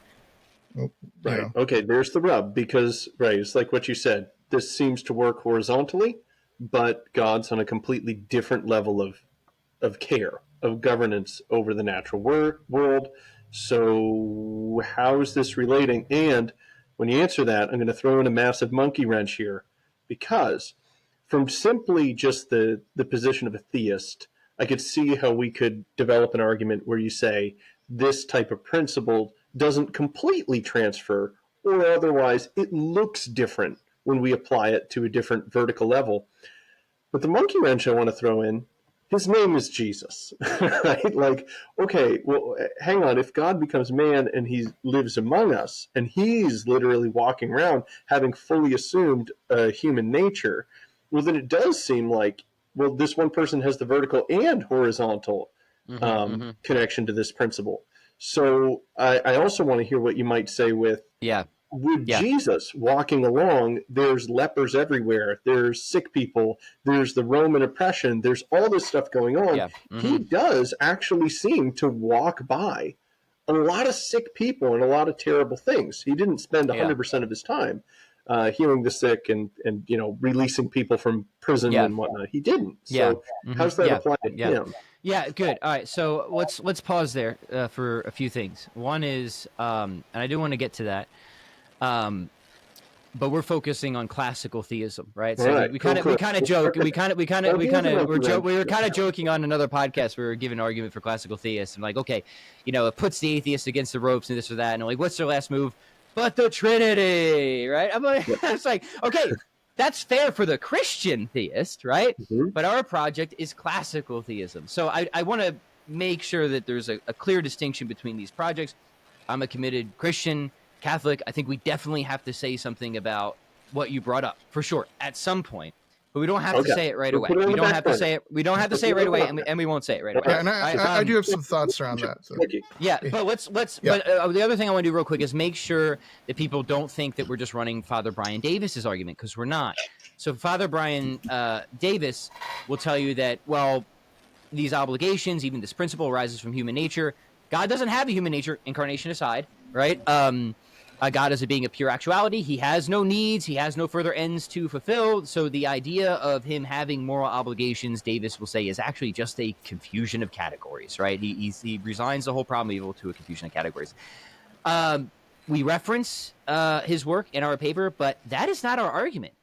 Speaker 3: Well,
Speaker 1: right. Okay, there's the rub, because, right, it's like what you said. This seems to work horizontally, but God's on a completely different level of care, of governance over the natural world. So how is this relating? And when you answer that, I'm going to throw in a massive monkey wrench here, because from simply just the position of a theist, I could see how we could develop an argument where you say this type of principle doesn't completely transfer, or otherwise it looks different when we apply it to a different vertical level. But the monkey wrench I want to throw in, his name is Jesus, right? Like, okay, well, hang on. If God becomes man and he lives among us, and he's literally walking around having fully assumed human nature, well, then it does seem like, well, this one person has the vertical and horizontal connection to this principle. So I also want to hear what you might say with, with Jesus walking along, there's lepers everywhere, there's sick people, there's the Roman oppression, there's all this stuff going on. He does actually seem to walk by a lot of sick people and a lot of terrible things. He didn't spend 100% of his time healing the sick and releasing people from prison and whatnot. He didn't. So how does that apply to him?
Speaker 2: Yeah, good. All right, so let's pause there for a few things. One is, and I do want to get to that, but we're focusing on classical theism, right? So
Speaker 1: right.
Speaker 2: we kind of joke, we were kind of joking on another podcast. We were giving an argument for classical theists, and like, okay, it puts the atheists against the ropes and this or that, and like, what's their last move? But the Trinity, right? I'm like, it's like, okay, that's fair for the Christian theist, right? But our project is classical theism. So I want to make sure that there's a clear distinction between these projects. I'm a committed Christian, Catholic. I think we definitely have to say something about what you brought up, for sure, at some point. But we don't have to say it right away. We don't have to say it. We don't have to say it right away, and we won't say it right away.
Speaker 3: Yeah, and I do have some thoughts around that. So.
Speaker 2: Yeah, but let's. But the other thing I want to do real quick is make sure that people don't think that we're just running Father Brian Davis's argument, because we're not. So Father Brian Davis will tell you that, well, these obligations, even this principle, arises from human nature. God doesn't have a human nature, incarnation aside, right? God is a being of pure actuality. He has no needs. He has no further ends to fulfill. So the idea of him having moral obligations, Davis will say, is actually just a confusion of categories, right? He resigns the whole problem of evil to a confusion of categories. We reference his work in our paper, but that is not our argument.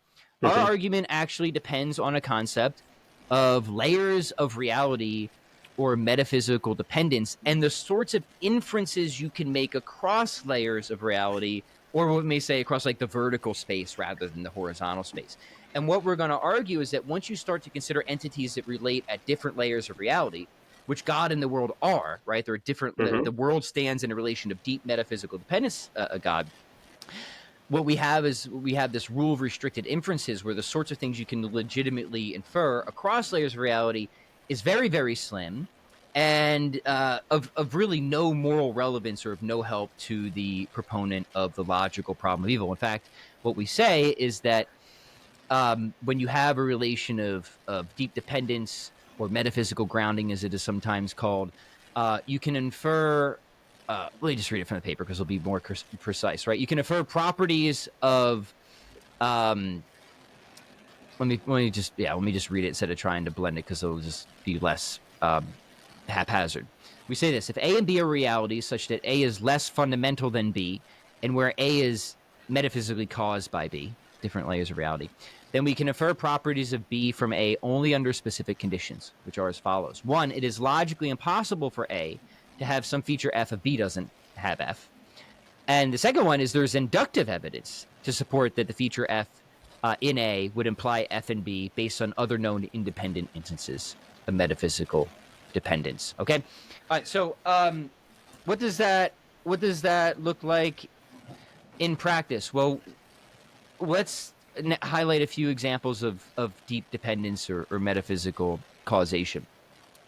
Speaker 2: Our argument actually depends on a concept of layers of reality or metaphysical dependence, and the sorts of inferences you can make across layers of reality, or what we may say across like the vertical space rather than the horizontal space. And what we're going to argue is that once you start to consider entities that relate at different layers of reality, which God and the world are, right? There are different, the world stands in a relation of deep metaphysical dependence, God. What we have is this rule of restricted inferences, where the sorts of things you can legitimately infer across layers of reality is very, very slim, and of really no moral relevance or of no help to the proponent of the logical problem of evil. In fact, what we say is that when you have a relation of deep dependence or metaphysical grounding, as it is sometimes called, you can infer. Let me just read it from the paper because it'll be more precise, right? You can infer properties of. Let me just read it instead of trying to blend it, because it'll just be less haphazard. We say this: if A and B are realities such that A is less fundamental than B, and where A is metaphysically caused by B, different layers of reality, then we can infer properties of B from A only under specific conditions, which are as follows. One, it is logically impossible for A to have some feature F if B doesn't have F. And the second one is there's inductive evidence to support that the feature F in A would imply F and B based on other known independent instances of metaphysical dependence. Okay, all right. So, what does that look like in practice? Well, let's highlight a few examples of deep dependence or metaphysical causation.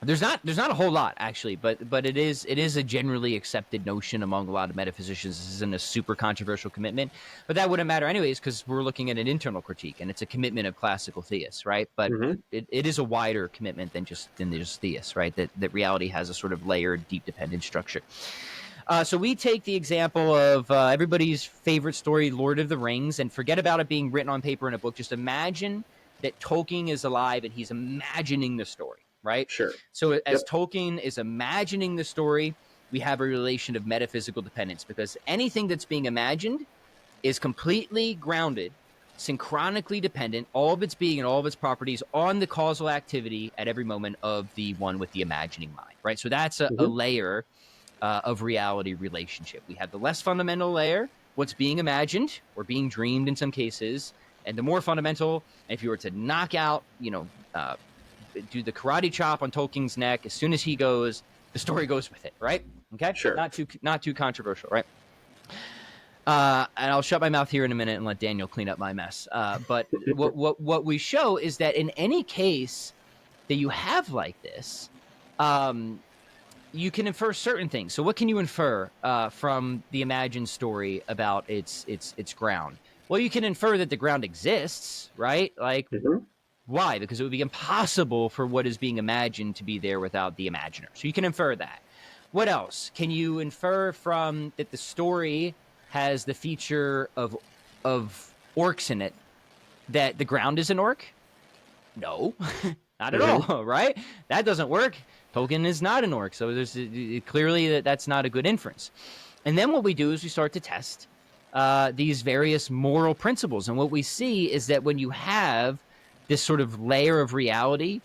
Speaker 2: There's not a whole lot actually, but it is a generally accepted notion among a lot of metaphysicians. This isn't a super controversial commitment, but that wouldn't matter anyways because we're looking at an internal critique and it's a commitment of classical theists, right? But
Speaker 1: Mm-hmm.
Speaker 2: it is a wider commitment than just theists, right? That reality has a sort of layered, deep dependent structure. So we take the example of everybody's favorite story, Lord of the Rings, and forget about it being written on paper in a book. Just imagine that Tolkien is alive and he's imagining the story, right?
Speaker 1: Sure.
Speaker 2: So as
Speaker 1: Yep.
Speaker 2: Tolkien is imagining the story, we have a relation of metaphysical dependence because anything that's being imagined is completely grounded, synchronically dependent, all of its being and all of its properties on the causal activity at every moment of the one with the imagining mind, right? So that's a
Speaker 1: Mm-hmm.
Speaker 2: layer of reality relationship. We have the less fundamental layer, what's being imagined or being dreamed in some cases, and the more fundamental, if you were to knock out, do the karate chop on Tolkien's neck, as soon as he goes, the story goes with it, right? Okay,
Speaker 1: Sure.
Speaker 2: not too controversial, right? And I'll shut my mouth here in a minute and let Daniel clean up my mess. But what we show is that in any case that you have like this, you can infer certain things. So what can you infer from the imagined story about its ground? Well, you can infer that the ground exists, right? Like,
Speaker 1: Mm-hmm.
Speaker 2: why? Because it would be impossible for what is being imagined to be there without the imaginer. So you can infer that. What else? Can you infer from that the story has the feature of orcs in it, that the ground is an orc? No, not at
Speaker 1: Mm-hmm.
Speaker 2: all, right? That doesn't work. Tolkien is not an orc, so there's clearly that's not a good inference. And then what we do is we start to test these various moral principles, and what we see is that when you have this sort of layer of reality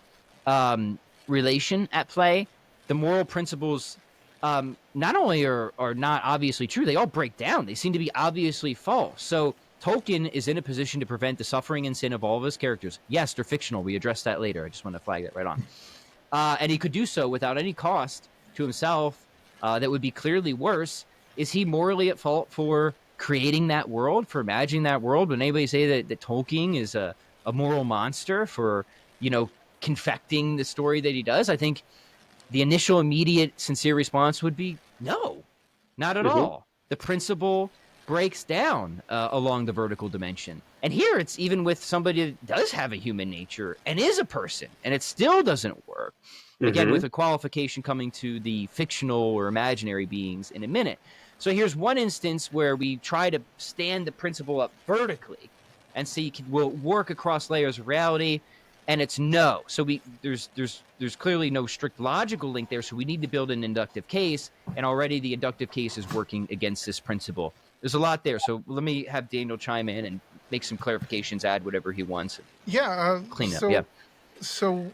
Speaker 2: relation at play, the moral principles not only are not obviously true, they all break down. They seem to be obviously false. So Tolkien is in a position to prevent the suffering and sin of all of his characters. Yes, they're fictional. We address that later. I just want to flag that right on. And he could do so without any cost to himself that would be clearly worse. Is he morally at fault for creating that world, for imagining that world? Would anybody say that Tolkien is a moral monster for, confecting the story that he does? I think the initial immediate sincere response would be no, not at
Speaker 1: Mm-hmm.
Speaker 2: all. The principle breaks down along the vertical dimension. And here it's even with somebody that does have a human nature and is a person, and it still doesn't work. Again,
Speaker 1: Mm-hmm.
Speaker 2: with a qualification coming to the fictional or imaginary beings in a minute. So here's one instance where we try to stand the principle up vertically and see will work across layers of reality, and it's no. So there's clearly no strict logical link there, so we need to build an inductive case, and already the inductive case is working against this principle. There's a lot there, so let me have Daniel chime in and make some clarifications, add whatever he wants,
Speaker 3: Yeah.
Speaker 2: clean up.
Speaker 3: So,
Speaker 2: Yeah.
Speaker 3: so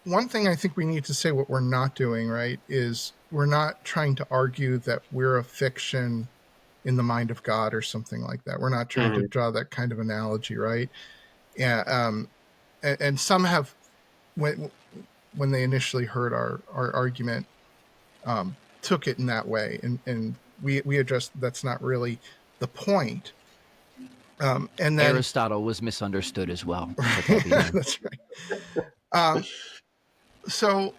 Speaker 3: one thing I think we need to say what we're not doing, right, is we're not trying to argue that we're a fiction in the mind of God or something like that. We're not trying to
Speaker 1: Mm-hmm.
Speaker 3: draw that kind of analogy, right? Yeah. And some have, when they initially heard our argument, took it in that way, and we addressed that's not really the point. And then
Speaker 2: Aristotle was misunderstood as well. Let that be known.
Speaker 3: that's right. So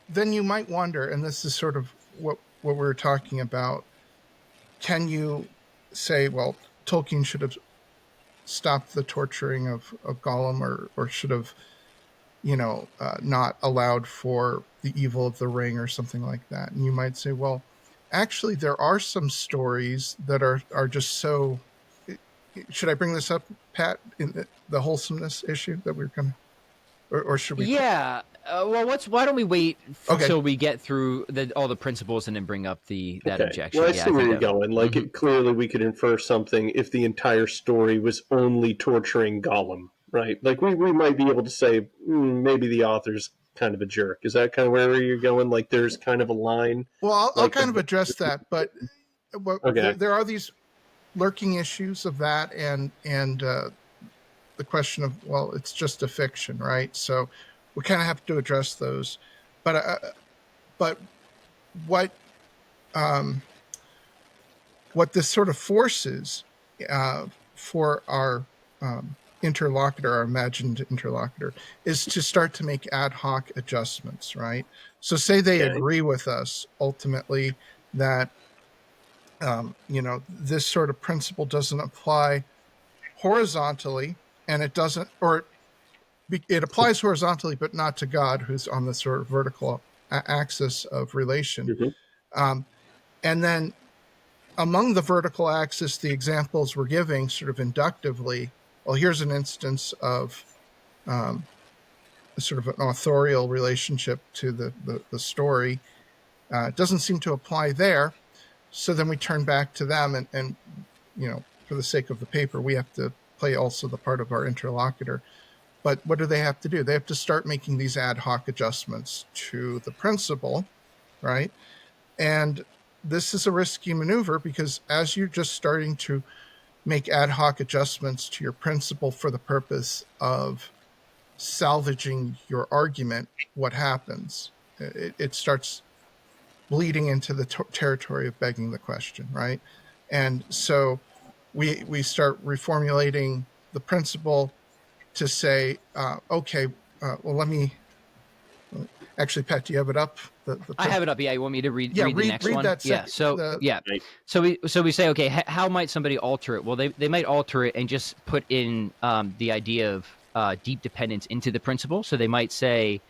Speaker 3: then you might wonder, and this is sort of what we're talking about. Can you say, well, Tolkien should have stopped the torturing of Gollum, or should have, not allowed for the evil of the ring or something like that? And you might say, well, actually, there are some stories that are just so. Should I bring this up, Pat, in the wholesomeness issue that we're going to, or should we?
Speaker 2: Yeah. Well, why don't we wait
Speaker 3: Okay.
Speaker 2: until we get through all the principles and then bring up that
Speaker 1: Okay.
Speaker 2: objection?
Speaker 1: Well, I
Speaker 2: Yeah,
Speaker 1: see
Speaker 2: I
Speaker 1: where
Speaker 2: think
Speaker 1: you're
Speaker 2: that.
Speaker 1: going. Like,
Speaker 2: Mhm.
Speaker 1: clearly we could infer something if the entire story was only torturing Gollum, right? Like, we might be able to say, maybe the author's kind of a jerk. Is that kind of where you're going? Like, there's kind of a line?
Speaker 3: Well, I'll
Speaker 1: Like,
Speaker 3: kind of address that, but
Speaker 1: okay.
Speaker 3: there are these lurking issues of that, and the question of, well, it's just a fiction, right? So we kind of have to address those. But what what this sort of forces for our interlocutor, our imagined interlocutor, is to start to make ad hoc adjustments, right? So say they
Speaker 1: Okay.
Speaker 3: agree with us ultimately that this sort of principle doesn't apply horizontally, and it doesn't, or it applies horizontally, but not to God, who's on the sort of vertical axis of relation.
Speaker 1: Hmm.
Speaker 3: And then among the vertical axis, the examples we're giving sort of inductively, well, here's an instance of sort of an authorial relationship to the story. It doesn't seem to apply there. So then we turn back to them, and for the sake of the paper, we have to play also the part of our interlocutor. But what do they have to do? They have to start making these ad hoc adjustments to the principle, right? And this is a risky maneuver, because as you're just starting to make ad hoc adjustments to your principle for the purpose of salvaging your argument, what happens? It starts bleeding into the territory of begging the question, right? And so we start reformulating the principle to say, okay, well, let me actually, Pat, do you have it up?
Speaker 2: I have it up. Yeah, you want me to read
Speaker 3: Yeah,
Speaker 2: the next
Speaker 3: read
Speaker 2: one?
Speaker 3: that
Speaker 2: Yeah. So
Speaker 3: the
Speaker 2: yeah.
Speaker 1: Right.
Speaker 2: So we say, okay, how might somebody alter it? Well, they might alter it and just put in the idea of deep dependence into the principle. So they might say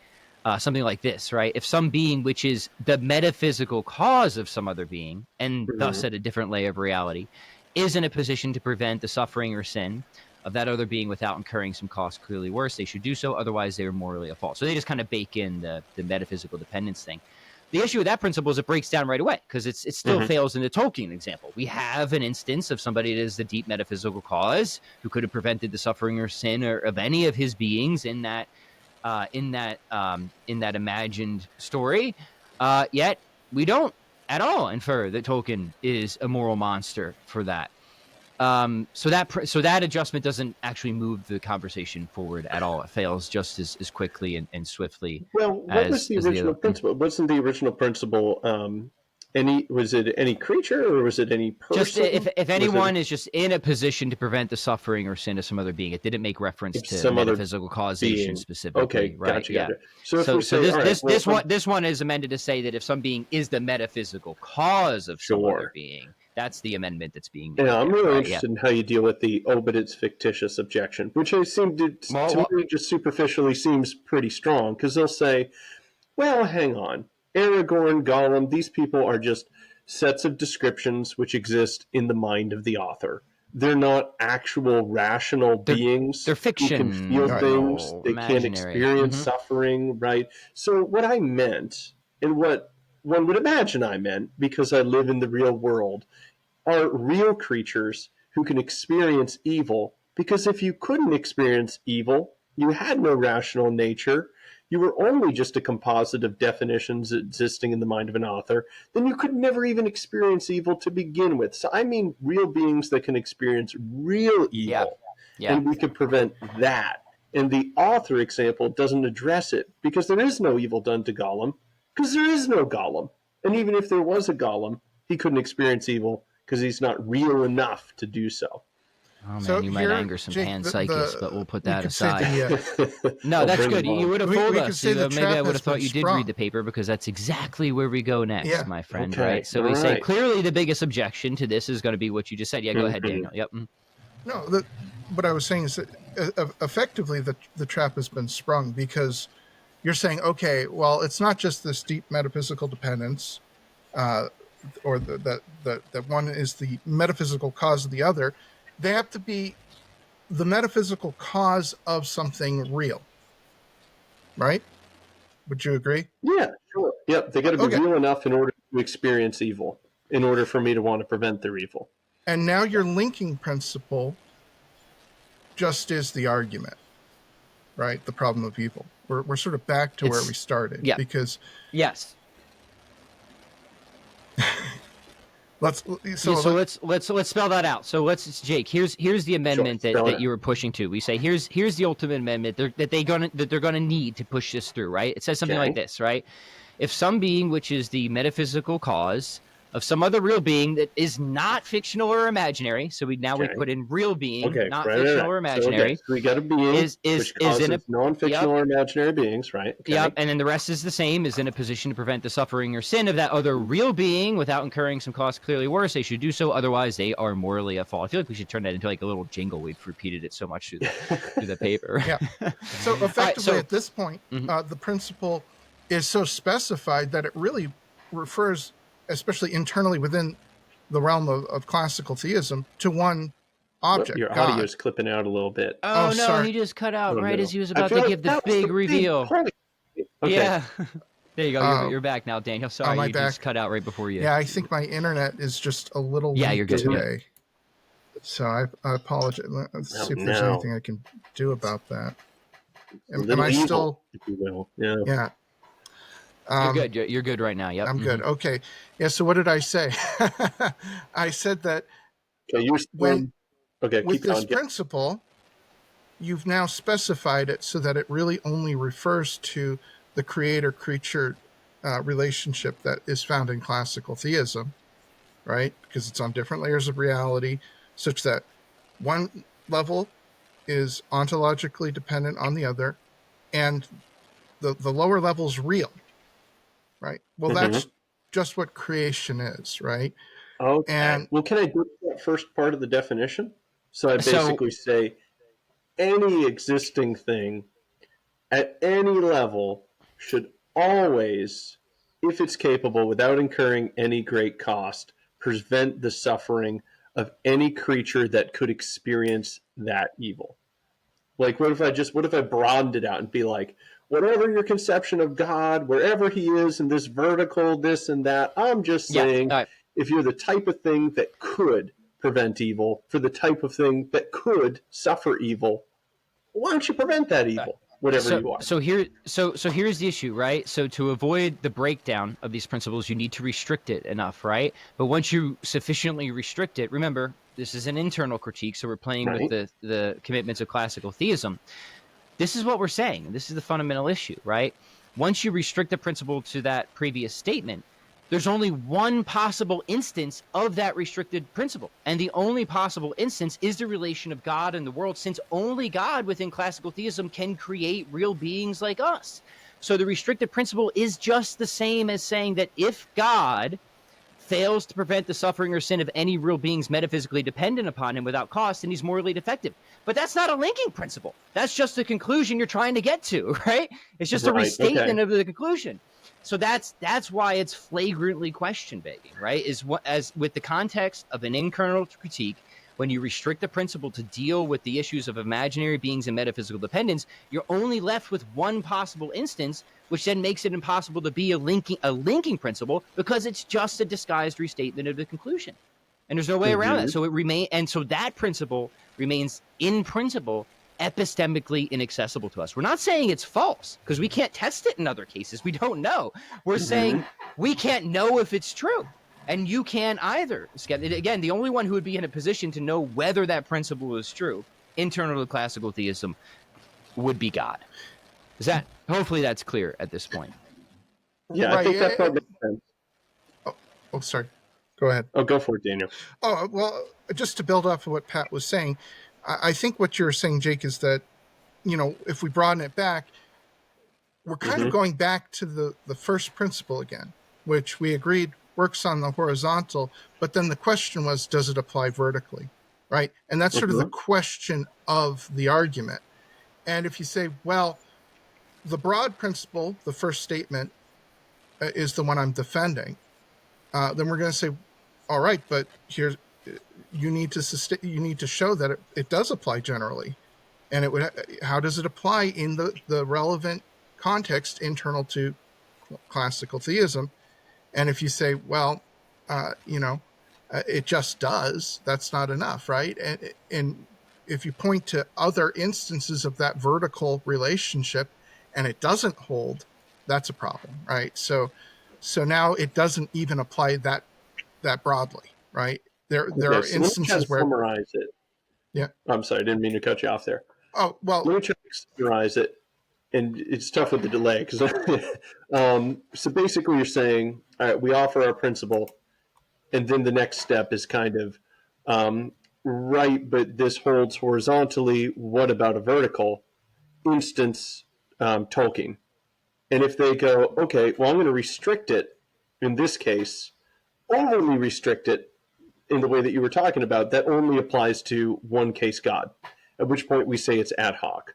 Speaker 2: something like this, right? If some being, which is the metaphysical cause of some other being, and
Speaker 1: Hmm.
Speaker 2: thus at a different layer of reality, is in a position to prevent the suffering or sin of that other being without incurring some cost clearly worse, they should do so. Otherwise, they are morally at fault. So they just kind of bake in the metaphysical dependence thing. The issue with that principle is it breaks down right away, because it still
Speaker 1: Hmm.
Speaker 2: fails in the Tolkien example. We have an instance of somebody that is the deep metaphysical cause who could have prevented the suffering or sin or of any of his beings in that imagined story. Yet we don't at all infer that Tolkien is a moral monster for that. So that adjustment doesn't actually move the conversation forward at all. It fails just as quickly and swiftly
Speaker 1: Well, what was the
Speaker 2: as the
Speaker 1: original
Speaker 2: other.
Speaker 1: principle? Wasn't the original principle was it any creature, or was it any
Speaker 2: Just
Speaker 1: person?
Speaker 2: if
Speaker 1: Was it
Speaker 2: anyone is just in a position to prevent the suffering or sin of some other being, it didn't make reference to
Speaker 1: some other
Speaker 2: metaphysical causation
Speaker 1: being? Okay,
Speaker 2: specifically, right?
Speaker 1: gotcha,
Speaker 2: Yeah.
Speaker 1: gotcha. So if we
Speaker 2: So
Speaker 1: say, all right, well,
Speaker 2: this one is amended to say that if some being is the metaphysical cause of some other
Speaker 1: sure.
Speaker 2: being, that's the amendment that's being made
Speaker 1: Yeah, I'm
Speaker 2: there,
Speaker 1: really
Speaker 2: right? Yeah.
Speaker 1: interested in how you deal with the "oh, but it's fictitious" objection, which I seem to
Speaker 2: Well,
Speaker 1: me just superficially seems pretty strong, because they'll say, well, hang on. Aragorn, Gollum, these people are just sets of descriptions which exist in the mind of the author. They're not actual rational
Speaker 2: they're
Speaker 1: beings who can feel
Speaker 3: right.
Speaker 1: things.
Speaker 2: fictional,
Speaker 1: They can't
Speaker 2: imaginary.
Speaker 1: experience
Speaker 2: Mm-hmm.
Speaker 1: suffering, right? So, what I meant, and what one would imagine I meant, because I live in the real world, are real creatures who can experience evil, because if you couldn't experience evil, you had no rational nature, you were only just a composite of definitions existing in the mind of an author, then you could never even experience evil to begin with. So I mean real beings that can experience real
Speaker 2: Yeah.
Speaker 1: evil,
Speaker 2: Yeah.
Speaker 1: and we could prevent that. And the author example doesn't address it, because there is no evil done to Gollum, because there is no Gollum. And even if there was a Gollum, he couldn't experience evil because he's not real enough to do so.
Speaker 2: Oh
Speaker 3: So
Speaker 2: man, you might
Speaker 3: here,
Speaker 2: anger some
Speaker 3: Jake,
Speaker 2: panpsychists, but we'll put
Speaker 3: we
Speaker 2: that
Speaker 3: could say
Speaker 2: aside. No,
Speaker 1: I'll
Speaker 2: that's
Speaker 1: bring
Speaker 2: good.
Speaker 1: him
Speaker 2: You
Speaker 1: on.
Speaker 2: would have fooled
Speaker 3: we could
Speaker 2: us.
Speaker 3: say the
Speaker 2: Maybe I
Speaker 3: trap
Speaker 2: would
Speaker 3: has
Speaker 2: have thought
Speaker 3: been
Speaker 2: you did read
Speaker 3: sprung.
Speaker 2: the paper, because that's exactly where we go next,
Speaker 3: Yeah.
Speaker 2: my friend.
Speaker 1: Okay,
Speaker 2: Right? So
Speaker 1: all
Speaker 2: we say
Speaker 1: right.
Speaker 2: clearly the biggest objection to this is going to be what you just said. Yeah, go ahead,
Speaker 1: Mhm.
Speaker 2: Daniel. Yep. Mm.
Speaker 3: No, what I was saying is that effectively the trap has been sprung, because you're saying, okay, well, it's not just this deep metaphysical dependence, uh, or that one is the metaphysical cause of the other. They have to be the metaphysical cause of something real, right? Would you agree?
Speaker 1: Yeah, sure. Yep, they got to be
Speaker 3: Okay.
Speaker 1: real enough in order to experience evil, in order for me to want to prevent their evil.
Speaker 3: And now your linking principle just is the argument, right? The problem of evil. We're sort of back to where we
Speaker 2: It's
Speaker 3: started,
Speaker 2: yeah.
Speaker 3: because
Speaker 2: Yes. let's spell that out. So Jake. Here's the amendment that you were pushing to. We say here's the ultimate amendment that they're gonna need to push this through. Right? It says something like this. Right? If some being which is the metaphysical cause of some other real being that is not fictional or imaginary. So we put in real being, not fictional or imaginary.
Speaker 1: So we got a being which causes non-fictional or imaginary beings, right? Okay.
Speaker 2: Yep. And then the rest is the same, is in a position to prevent the suffering or sin of that other real being without incurring some cost clearly worse. They should do so. Otherwise, they are morally at fault. I feel like we should turn that into like a little jingle. We've repeated it so much through the paper.
Speaker 3: Yeah. So effectively at this point, the principle is so specified that it really refers, especially internally within the realm of classical theism, to one object.
Speaker 1: Your audio is clipping out a little bit.
Speaker 2: Oh, no,
Speaker 3: sorry.
Speaker 2: He just cut out as he was about to give the big reveal.
Speaker 1: Okay.
Speaker 2: Yeah. There you go. You're back now, Daniel. Sorry,
Speaker 3: just
Speaker 2: cut out right before you.
Speaker 3: Yeah, I think my internet is just a little weak
Speaker 2: you're good
Speaker 3: today. So I apologize. Let's see if there's anything I can do about that. Am I still?
Speaker 1: If you will. Yeah.
Speaker 3: Yeah.
Speaker 2: You're good. You're good right now. Yep.
Speaker 3: I'm good. Okay. Yeah. So what did I say? I said that with this principle, you've now specified it so that it really only refers to the creator-creature relationship that is found in classical theism, right? Because it's on different layers of reality, such that one level is ontologically dependent on the other, and the lower level is real. Right. Well, that's just what creation is, right?
Speaker 1: Okay. And can I do that first part of the definition? So I basically say any existing thing at any level should always, if it's capable, without incurring any great cost, prevent the suffering of any creature that could experience that evil. Like, what if I broadened it out and be like, whatever your conception of God, wherever he is in this vertical, this and that, I'm just saying, if you're the type of thing that could prevent evil, for the type of thing that could suffer evil, why don't you prevent that evil, whatever you are?
Speaker 2: So here's the issue, right? So to avoid the breakdown of these principles, you need to restrict it enough, right? But once you sufficiently restrict it, remember, this is an internal critique, so we're playing with the commitments of classical theism. This is what we're saying. This is the fundamental issue, right? Once you restrict the principle to that previous statement, there's only one possible instance of that restricted principle. And the only possible instance is the relation of God and the world, since only God within classical theism can create real beings like us. So the restricted principle is just the same as saying that if God fails to prevent the suffering or sin of any real beings metaphysically dependent upon him without cost, then he's morally defective. But that's not a linking principle. That's just the conclusion you're trying to get to, right? It's just a restatement of the conclusion. So that's why it's flagrantly question begging, right? As with the context of an internal critique, when you restrict the principle to deal with the issues of imaginary beings and metaphysical dependence, you're only left with one possible instance, which then makes it impossible to be a linking principle, because it's just a disguised restatement of the conclusion. And there's no way around it. So that principle remains in principle epistemically inaccessible to us. We're not saying it's false, because we can't test it in other cases. We don't know. We're saying we can't know if it's true. And you can't either. Again, the only one who would be in a position to know whether that principle is true, internal to classical theism, would be God. Hopefully that's clear at this point.
Speaker 1: Yeah, I think that part makes sense.
Speaker 3: Oh, sorry. Go ahead.
Speaker 1: Oh, go for it, Daniel.
Speaker 3: Oh, well, just to build off of what Pat was saying, I think what you're saying, Jake, is that, if we broaden it back, we're kind of going back to the first principle again, which we agreed works on the horizontal, but then the question was, does it apply vertically, right? And that's sort of the question of the argument. And if you say, well, the broad principle, the first statement, is the one I'm defending, then we're going to say, all right, but you need to show that it does apply generally, and how does it apply in the relevant context internal to classical theism? And if you say, well, it just does, that's not enough, right? And if you point to other instances of that vertical relationship and it doesn't hold, that's a problem, right? So now it doesn't even apply that broadly, right? There
Speaker 1: Okay,
Speaker 3: are
Speaker 1: so let me try to
Speaker 3: instances where,
Speaker 1: summarize it.
Speaker 3: yeah.
Speaker 1: I'm sorry, I didn't mean to cut you off there.
Speaker 3: Oh, well,
Speaker 1: Let me try to summarize it, and it's tough with the delay because. So basically, you're saying, all right, we offer our principle, and then the next step is kind of um, right, but this holds horizontally. What about a vertical? Instance Tolkien. And if they go, okay, well, I'm going to restrict it in this case, overly restrict it in the way that you were talking about, that only applies to one case God, at which point we say it's ad hoc.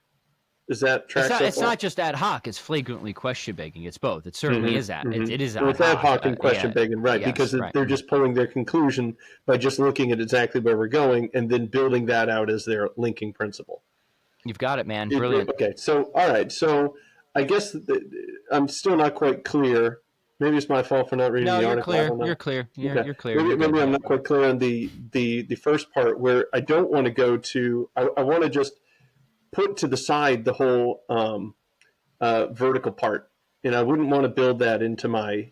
Speaker 1: Does that track so far?
Speaker 2: It's not just ad hoc. It's flagrantly question begging. It's both. It certainly is that. It is ad
Speaker 1: Well,
Speaker 2: hoc.
Speaker 1: it's ad hoc and question
Speaker 2: Yeah.
Speaker 1: begging, right?
Speaker 2: Yes,
Speaker 1: Because
Speaker 2: right.
Speaker 1: they're just pulling their conclusion by just looking at exactly where we're going and then building that out as their linking principle.
Speaker 2: You've got it, man. Brilliant.
Speaker 1: Okay, so all right, so I guess I'm still not quite clear. Maybe it's my fault for not reading
Speaker 2: No,
Speaker 1: the
Speaker 2: you're
Speaker 1: article.
Speaker 2: clear. You're clear. You're clear.
Speaker 1: Maybe,
Speaker 2: You're good.
Speaker 1: maybe I'm not quite clear on the first part where I don't want to go to. I want to just put to the side the whole vertical part, and I wouldn't want to build that into my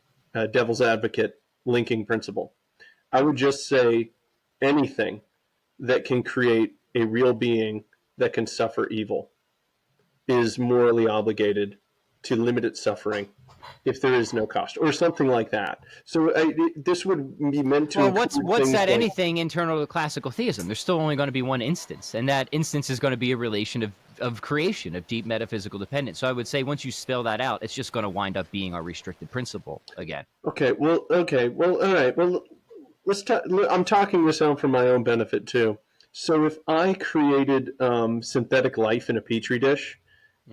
Speaker 1: devil's advocate linking principle. I would just say anything that can create a real being that can suffer evil is morally obligated to limit its suffering if there is no cost, or something like that. So this would be meant to.
Speaker 2: Well, what's that?
Speaker 1: Like,
Speaker 2: anything internal to classical theism? There's still only going to be one instance, and that instance is going to be a relation of creation, of deep metaphysical dependence. So I would say once you spell that out, it's just going to wind up being our restricted principle again.
Speaker 1: Okay. Well. All right. Well, let's talk. I'm talking this out for my own benefit too. So if I created synthetic life in a petri dish,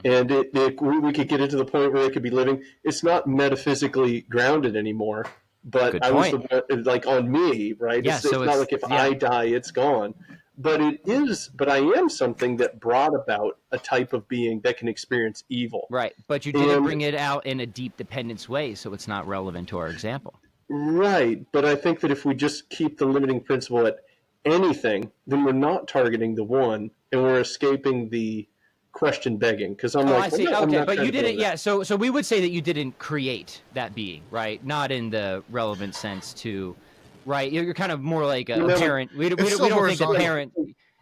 Speaker 1: and we could get it to the point where it could be living, it's not metaphysically grounded anymore. But I was like on me, right?
Speaker 2: Yeah,
Speaker 1: it's not like if I die, it's gone. But it is. But I am something that brought about a type of being that can experience evil.
Speaker 2: Right, but you didn't bring it out in a deep dependence way, so it's not relevant to our example.
Speaker 1: Right, but I think that if we just keep the limiting principle at anything, then we're not targeting the one, and we're escaping the question begging. Because
Speaker 2: I see. Okay, but you didn't. Yeah, so we would say that you didn't create that being, right? Not in the relevant sense to, right? You're kind of more like a parent. We don't think the parent.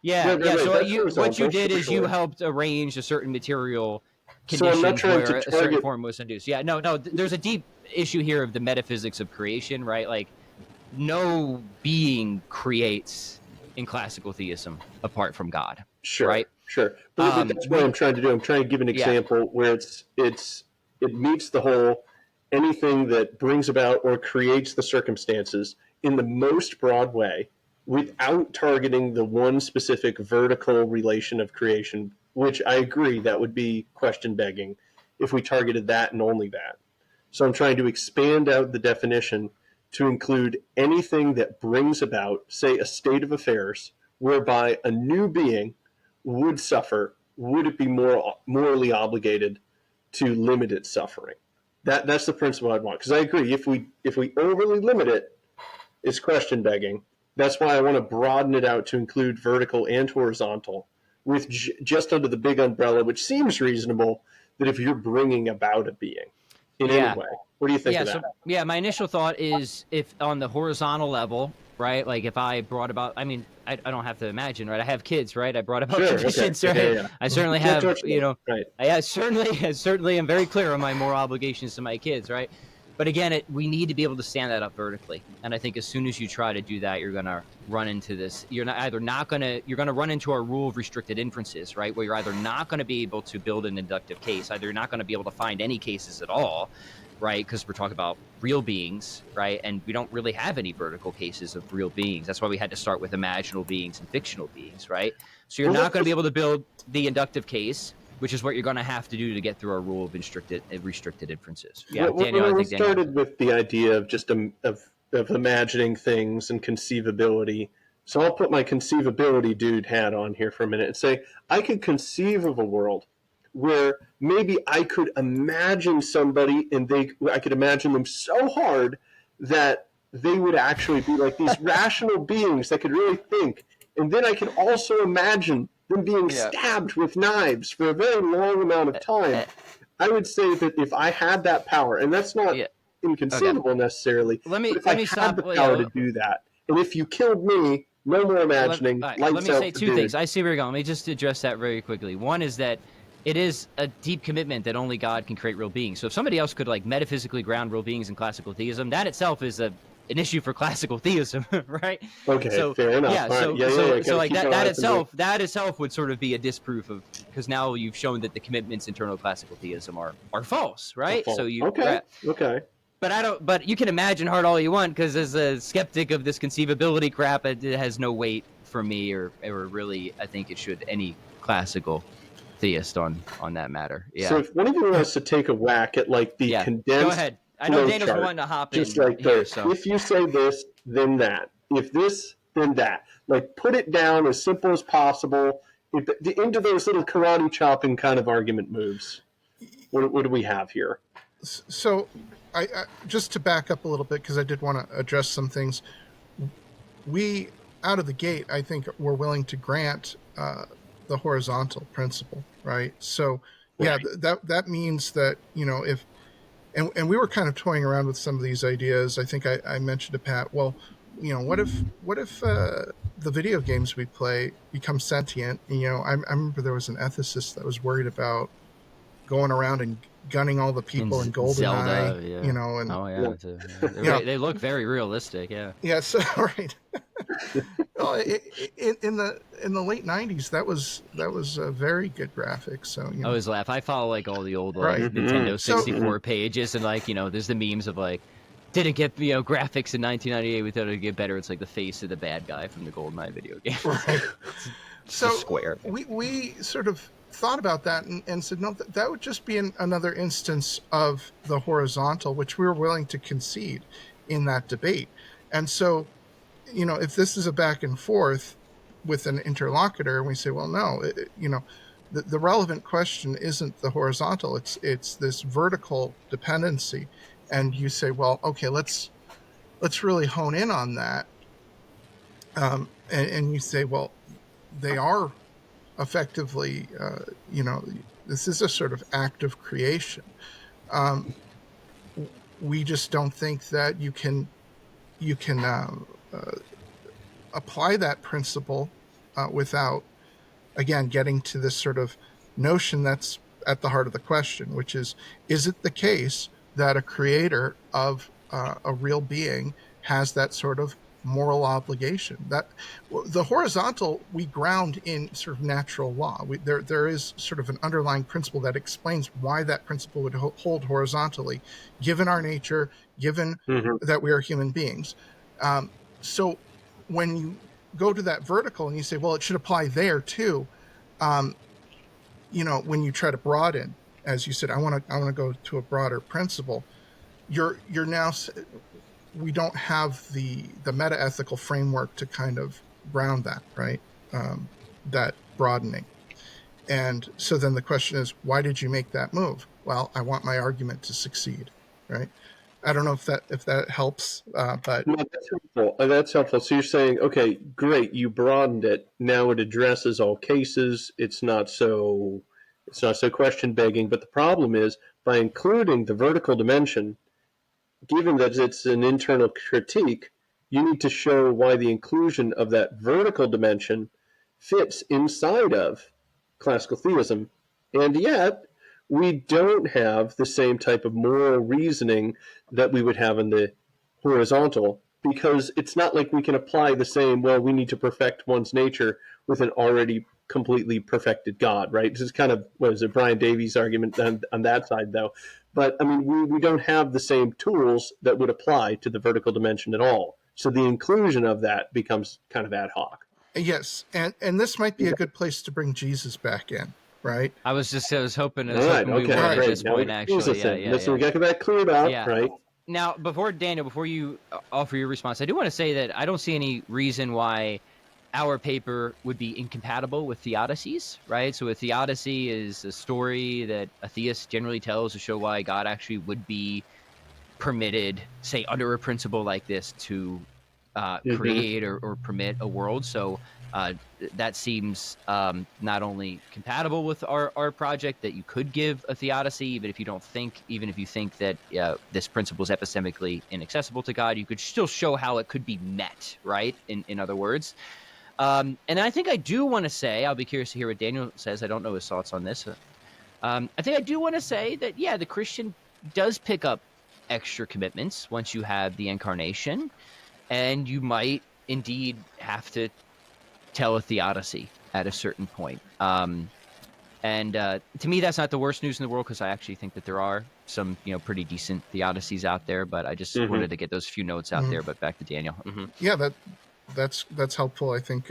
Speaker 2: Yeah. So what you did is you helped arrange a certain material conditions where a certain form was induced. Yeah. No. There's a deep issue here of the metaphysics of creation, right? Like, no being creates in classical theism apart from God.
Speaker 1: Sure.
Speaker 2: Right.
Speaker 1: Sure. But that's what I'm trying to do. I'm trying to give an example where it meets the whole anything that brings about or creates the circumstances in the most broad way without targeting the one specific vertical relation of creation, which I agree that would be question begging if we targeted that and only that. So I'm trying to expand out the definition to include anything that brings about, say, a state of affairs whereby a new being would suffer. Would it be more morally obligated to limit its suffering? That's the principle I'd want. Because I agree, if we overly limit it, it's question begging. That's why I want to broaden it out to include vertical and horizontal, with just under the big umbrella, which seems reasonable. That if you're bringing about a being in any way, what do you think of that?
Speaker 2: My initial thought is if on the horizontal level, right? Like if I brought about, I mean, I don't have to imagine, right? I have kids, right? I brought about conditions, right? Yeah. I certainly have, right. I certainly am very clear on my moral obligations to my kids, right? But again, we need to be able to stand that up vertically. And I think as soon as you try to do that, you're going to run into this. You're going to run into our rule of restricted inferences, right? Where you're either not going to be able to build an inductive case, either you're not going to be able to find any cases at all, right? Because we're talking about real beings, right? And we don't really have any vertical cases of real beings. That's why we had to start with imaginal beings and fictional beings, right? So you're not going to be able to build the inductive case, which is what you're going to have to do to get through our rule of restricted inferences. Yeah, Daniel,
Speaker 1: I started with the idea of just of imagining things and conceivability. So I'll put my conceivability dude hat on here for a minute and say I could conceive of a world where maybe I could imagine somebody and I could imagine them so hard that they would actually be like these rational beings that could really think. And then I could also imagine them being stabbed with knives for a very long amount of time. I would say that if I had that power, and that's not inconceivable necessarily,
Speaker 2: let me
Speaker 1: had the power to do that, And if you killed me, no more imagining.
Speaker 2: Let
Speaker 1: Lights
Speaker 2: me
Speaker 1: out
Speaker 2: say
Speaker 1: the
Speaker 2: two
Speaker 1: dude.
Speaker 2: things. I see where you're going. Let me just address that very quickly. One is that it is a deep commitment that only God can create real beings. So if somebody else could like metaphysically ground real beings in classical theism, that itself is an issue for classical theism, right?
Speaker 1: Okay,
Speaker 2: So
Speaker 1: fair enough.
Speaker 2: yeah,
Speaker 1: All right.
Speaker 2: so
Speaker 1: Yeah.
Speaker 2: so
Speaker 1: Gotta
Speaker 2: so like
Speaker 1: keep our
Speaker 2: that
Speaker 1: eyes on
Speaker 2: that itself would sort of be a disproof of, because now you've shown that the commitments internal to classical theism are false,
Speaker 1: the
Speaker 2: right? So
Speaker 1: fault.
Speaker 2: you
Speaker 1: Okay. Okay.
Speaker 2: but I don't. But you can imagine hard all you want, because as a skeptic of this conceivability crap, it has no weight for me, or really, I think it should any classical theist on that matter.
Speaker 1: So
Speaker 2: Yeah,
Speaker 1: if one of you wants to take a whack at like the
Speaker 2: yeah. Go
Speaker 1: condensed
Speaker 2: ahead. I know
Speaker 1: flow
Speaker 2: Daniel's been
Speaker 1: chart,
Speaker 2: wanting to hop
Speaker 1: just
Speaker 2: in
Speaker 1: like
Speaker 2: here,
Speaker 1: the
Speaker 2: so
Speaker 1: if you say this, then that. If this, then that. Like put it down as simple as possible into those little karate chopping kind of argument moves. What do we have here?
Speaker 3: So, I just to back up a little bit, because I did want to address some things. We, out of the gate, I think we're willing to grant the horizontal principle, right? So, yeah,
Speaker 1: Right.
Speaker 3: that means that, if and we were kind of toying around with some of these ideas. I think I mentioned to Pat, well, what if the video games we play become sentient? I remember there was an ethicist that was worried about going around and gunning all the
Speaker 2: in
Speaker 3: people in
Speaker 2: Zelda,
Speaker 3: GoldenEye,
Speaker 2: yeah.
Speaker 3: and
Speaker 2: Oh
Speaker 1: Yeah.
Speaker 2: yeah,
Speaker 3: you know,
Speaker 2: they look very realistic. Yeah.
Speaker 3: yeah, so right. Well, in the late '90s, that was a very good graphic. So
Speaker 2: I always laugh. I follow like all the old like
Speaker 3: right.
Speaker 2: Nintendo
Speaker 3: So
Speaker 2: 64 pages, and like there's the memes of like, didn't get graphics in 1998. We thought it'd get better. It's like the face of the bad guy from the GoldenEye video game.
Speaker 3: right.
Speaker 2: Just a
Speaker 3: So
Speaker 2: square.
Speaker 3: we sort of thought about that and said, no, that would just be another instance of the horizontal, which we were willing to concede in that debate. And so, if this is a back and forth with an interlocutor, and we say, well, no, the relevant question isn't the horizontal; it's this vertical dependency. And you say, well, okay, let's really hone in on that. And you say, well, they are effectively, this is a sort of act of creation. Um, we just don't think that you can apply that principle without, again, getting to this sort of notion that's at the heart of the question, which is it the case that a creator of a real being has that sort of moral obligation? That the horizontal we ground in sort of natural law. There is sort of an underlying principle that explains why that principle would hold horizontally, given our nature, given
Speaker 1: Mhm.
Speaker 3: that we are human beings. So when you go to that vertical and you say, well, it should apply there too, um, when you try to broaden, as you said, I want to go to a broader principle. You're now, we don't have the meta ethical framework to kind of ground that, right? That broadening. And so then the question is, why did you make that move? Well, I want my argument to succeed, right? I don't know if that helps, but
Speaker 1: No, that's helpful. That's helpful. So you're saying, okay, great, you broadened it. Now it addresses all cases. It's not so question begging. But the problem is, by including the vertical dimension, given that it's an internal critique, you need to show why the inclusion of that vertical dimension fits inside of classical theism. And yet, we don't have the same type of moral reasoning that we would have in the horizontal, because it's not like we can apply the same, well, we need to perfect one's nature with an already completely perfected God, right? This is kind of, what is it, Brian Davies' argument on that side, though. But I mean, we don't have the same tools that would apply to the vertical dimension at all. So the inclusion of that becomes kind of ad hoc.
Speaker 3: yes, and this might be a good place to bring Jesus back in, right?
Speaker 2: I was hoping
Speaker 1: All right,
Speaker 2: we
Speaker 1: okay,
Speaker 2: would
Speaker 3: Right.
Speaker 2: at
Speaker 1: great.
Speaker 2: this
Speaker 1: Now we
Speaker 2: point,
Speaker 1: got
Speaker 2: actually.
Speaker 1: Jesus
Speaker 2: Yeah,
Speaker 1: in.
Speaker 2: yeah,
Speaker 1: So we
Speaker 2: yeah.
Speaker 1: got that cleared up,
Speaker 2: Yeah.
Speaker 1: right?
Speaker 2: Now, before you offer your response, I do want to say that I don't see any reason why our paper would be incompatible with theodicies, right? So a theodicy is a story that a theist generally tells to show why God actually would be permitted, say, under a principle like this, to create or permit a world. So that seems not only compatible with our project, that you could give a theodicy, even if you think that this principle is epistemically inaccessible to God, you could still show how it could be met, right? In other words. And I think I do want to say, I'll be curious to hear what Daniel says. I don't know his thoughts on this. I think I do want to say that, yeah, the Christian does pick up extra commitments once you have the incarnation, and you might indeed have to tell a theodicy at a certain point. And to me, that's not the worst news in the world, because I actually think that there are some, pretty decent theodicies out there. But I just wanted to get those few notes out there. But back to Daniel.
Speaker 3: Yeah, that's helpful, I think.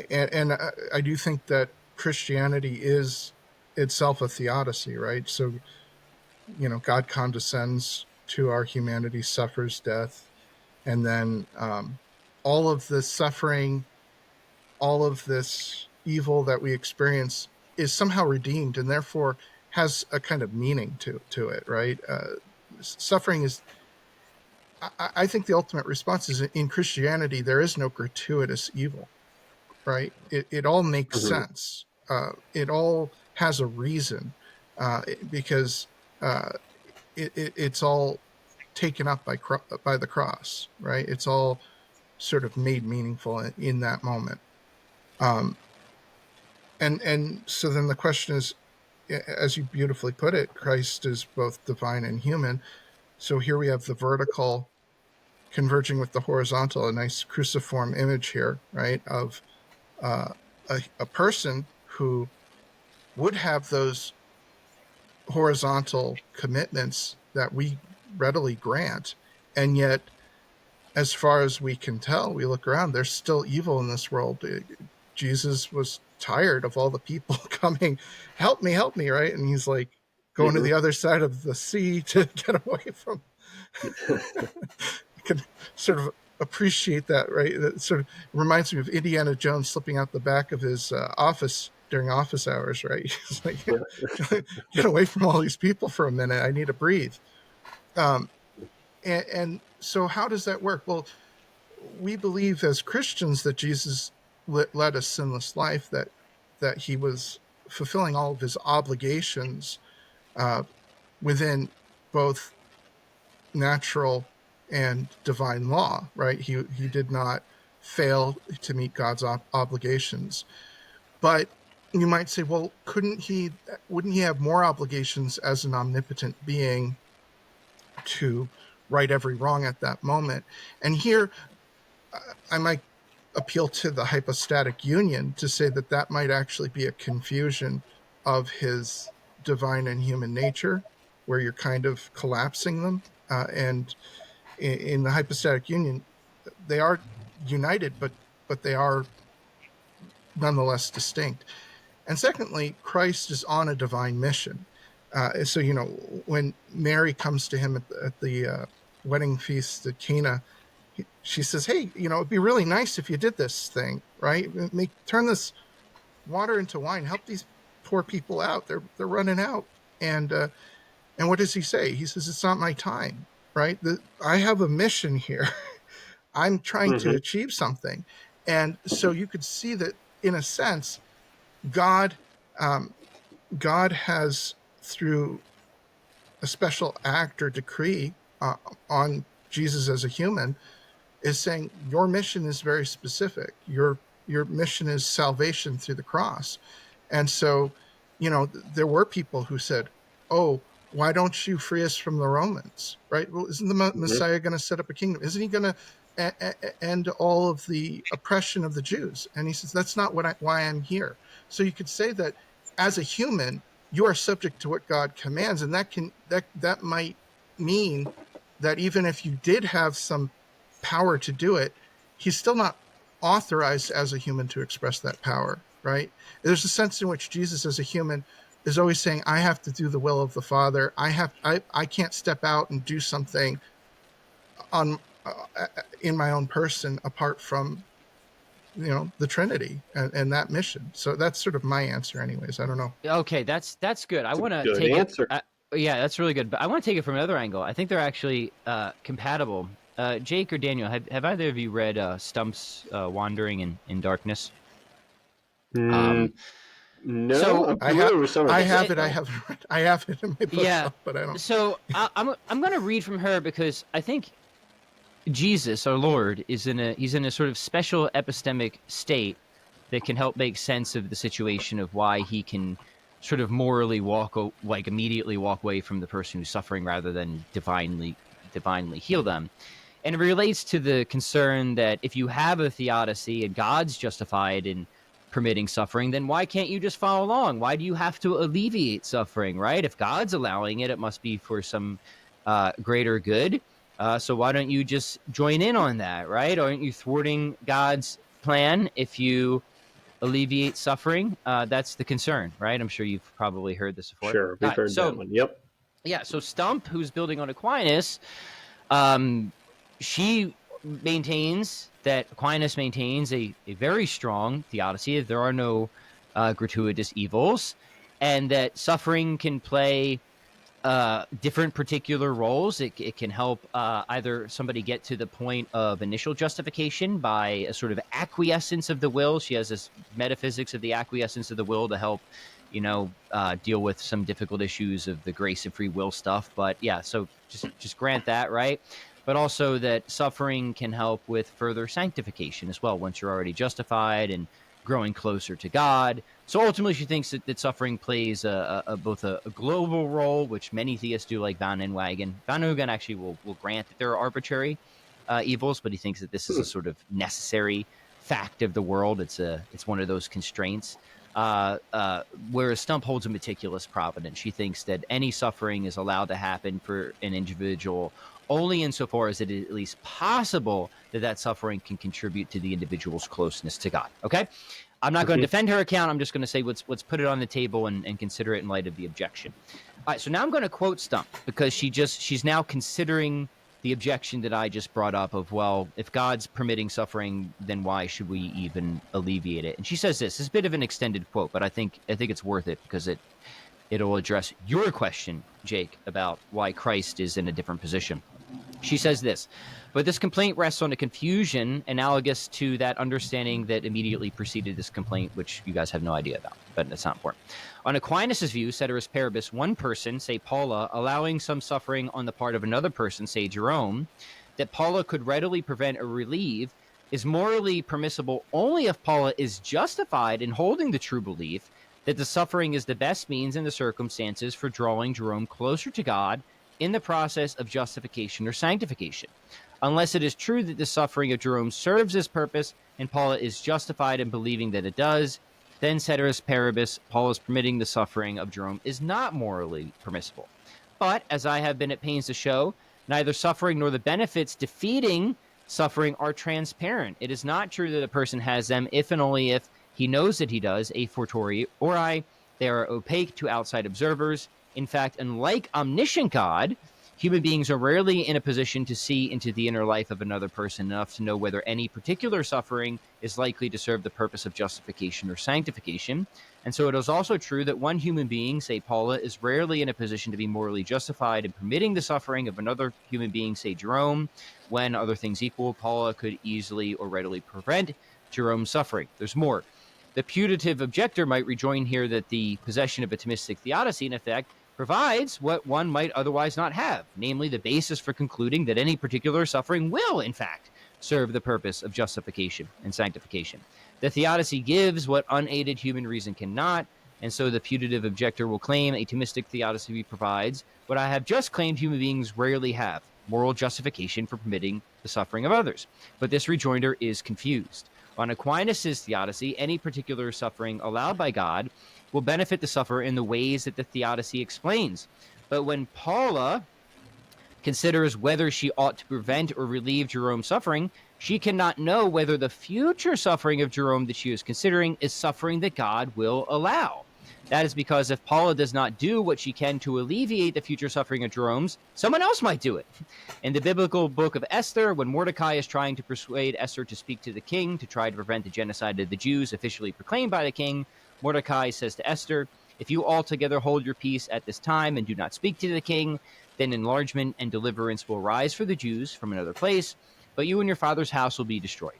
Speaker 3: And I do think that Christianity is itself a theodicy, right? So, God condescends to our humanity, suffers death, and then all of the suffering, all of this evil that we experience is somehow redeemed, and therefore has a kind of meaning to it, right? Suffering is, I think the ultimate response is, in Christianity, there is no gratuitous evil, right? It all makes sense. It all has a reason, because it's all taken up by the cross, right? It's all sort of made meaningful in that moment. And so then the question is, as you beautifully put it, Christ is both divine and human. So here we have the vertical converging with the horizontal, a nice cruciform image here, right, of a person who would have those horizontal commitments that we readily grant, and yet, as far as we can tell, we look around, there's still evil in this world. Jesus was tired of all the people coming, help me, right? And he's like going to the other side of the sea to get away from. You can sort of appreciate that, right? That sort of reminds me of Indiana Jones slipping out the back of his office during office hours, right? He's like, get away from all these people for a minute. I need to breathe. And so how does that work? Well, we believe as Christians that Jesus led a sinless life, that he was fulfilling all of his obligations within both natural and divine law, right? He did not fail to meet God's obligations. But you might say, well, wouldn't he have more obligations as an omnipotent being to right every wrong at that moment? And here I might appeal to the hypostatic union to say that might actually be a confusion of his divine and human nature, where you're kind of collapsing them. And in the hypostatic union, they are united, but they are nonetheless distinct. And secondly, Christ is on a divine mission. So, when Mary comes to him at the wedding feast at Cana, she says, hey, it'd be really nice if you did this thing, right? Turn this water into wine, help these poor people out. They're running out. And what does he say? He says, it's not my time, right? I have a mission here. I'm trying to achieve something. And so you could see that, in a sense, God has, through a special act or decree on Jesus as a human, is saying, your mission is very specific. Your mission is salvation through the cross. And so, there were people who said, oh, why don't you free us from the Romans, right? Well, isn't the Messiah going to set up a kingdom? Isn't he going to end all of the oppression of the Jews? And he says, that's not why I'm here. So you could say that as a human, you are subject to what God commands. And that might mean that even if you did have some power to do it, he's still not authorized as a human to express that power, right? There's a sense in which Jesus as a human is always saying, I have to do the will of the Father. I can't step out and do something in my own person apart from the Trinity and that mission. So that's sort of my answer anyways. I don't know.
Speaker 2: Okay, that's good. I want to
Speaker 1: good
Speaker 2: take
Speaker 1: answer.
Speaker 2: it. Yeah, that's really good. But I want to take it from another angle. I think they're actually compatible. Jake or Daniel, have either of you read Stump's Wandering in Darkness?
Speaker 1: No,
Speaker 2: So
Speaker 1: I'm familiar with some of
Speaker 3: I
Speaker 1: the
Speaker 3: have
Speaker 1: stuff,
Speaker 3: it.
Speaker 1: though.
Speaker 3: I have it in my
Speaker 2: yeah.
Speaker 3: bookshelf, but I don't.
Speaker 2: So I'm going to read from her because I think Jesus, our Lord, he's in a sort of special epistemic state that can help make sense of the situation of why he can sort of morally immediately walk away from the person who's suffering rather than divinely heal them. And it relates to the concern that if you have a theodicy and God's justified in permitting suffering, then why can't you just follow along? Why do you have to alleviate suffering, right? If God's allowing it, it must be for some greater good. So why don't you just join in on that, right? Aren't you thwarting God's plan if you alleviate suffering? That's the concern, right? I'm sure you've probably heard this before.
Speaker 1: Sure,
Speaker 2: All
Speaker 1: we've
Speaker 2: right,
Speaker 1: heard that
Speaker 2: so
Speaker 1: one. Yep.
Speaker 2: yeah, so Stump, who's building on Aquinas, she maintains that Aquinas maintains a very strong theodicy. There are no gratuitous evils, and that suffering can play different particular roles. It can help either somebody get to the point of initial justification by a sort of acquiescence of the will. She has this metaphysics of the acquiescence of the will to help, deal with some difficult issues of the grace and free will stuff. But yeah, so just grant that, right? But also that suffering can help with further sanctification as well once you're already justified and growing closer to God. So ultimately, she thinks that suffering plays both a global role, which many theists do, like Van Inwagen. Van Inwagen actually will grant that there are arbitrary evils, but he thinks that this is a sort of necessary fact of the world. It's one of those constraints. Whereas Stump holds a meticulous providence. She thinks that any suffering is allowed to happen for an individual only insofar as it is at least possible that suffering can contribute to the individual's closeness to God. Okay? I'm not going to defend her account. I'm just going to say let's put it on the table and consider it in light of the objection. All right, so now I'm going to quote Stump because she's now considering the objection that I just brought up of, well, if God's permitting suffering, then why should we even alleviate it? And she says this is a bit of an extended quote, but I think it's worth it because it'll address your question, Jake, about why Christ is in a different position. She says this, but this complaint rests on a confusion analogous to that understanding that immediately preceded this complaint, which you guys have no idea about, but that's not important. On Aquinas' view, ceteris paribus, one person, say Paula, allowing some suffering on the part of another person, say Jerome, that Paula could readily prevent or relieve, is morally permissible only if Paula is justified in holding the true belief that the suffering is the best means in the circumstances for drawing Jerome closer to God in the process of justification or sanctification. Unless it is true that the suffering of Jerome serves this purpose and Paula is justified in believing that it does, then ceteris paribus, Paula's permitting the suffering of Jerome is not morally permissible. But, as I have been at pains to show, neither suffering nor the benefits defeating suffering are transparent. It is not true that a person has them if and only if he knows that he does, a fortiori ori. They are opaque to outside observers. In fact, unlike omniscient God, human beings are rarely in a position to see into the inner life of another person enough to know whether any particular suffering is likely to serve the purpose of justification or sanctification. And so it is also true that one human being, say Paula, is rarely in a position to be morally justified in permitting the suffering of another human being, say Jerome. When, other things equal, Paula could easily or readily prevent Jerome's suffering. There's more. The putative objector might rejoin here that the possession of a Thomistic theodicy, in effect, provides what one might otherwise not have, namely the basis for concluding that any particular suffering will, in fact, serve the purpose of justification and sanctification. The theodicy gives what unaided human reason cannot, and so the putative objector will claim a Thomistic theodicy provides what I have just claimed human beings rarely have, moral justification for permitting the suffering of others. But this rejoinder is confused. On Aquinas' theodicy, any particular suffering allowed by God will benefit the sufferer in the ways that the theodicy explains. But when Paula considers whether she ought to prevent or relieve Jerome's suffering, she cannot know whether the future suffering of Jerome that she is considering is suffering that God will allow. That is because if Paula does not do what she can to alleviate the future suffering of Jerome's, someone else might do it. In the biblical book of Esther, when Mordecai is trying to persuade Esther to speak to the king to try to prevent the genocide of the Jews officially proclaimed by the king, Mordecai says to Esther, if you altogether hold your peace at this time and do not speak to the king, Then enlargement and deliverance will rise for the Jews from another place, but you and your father's house will be destroyed.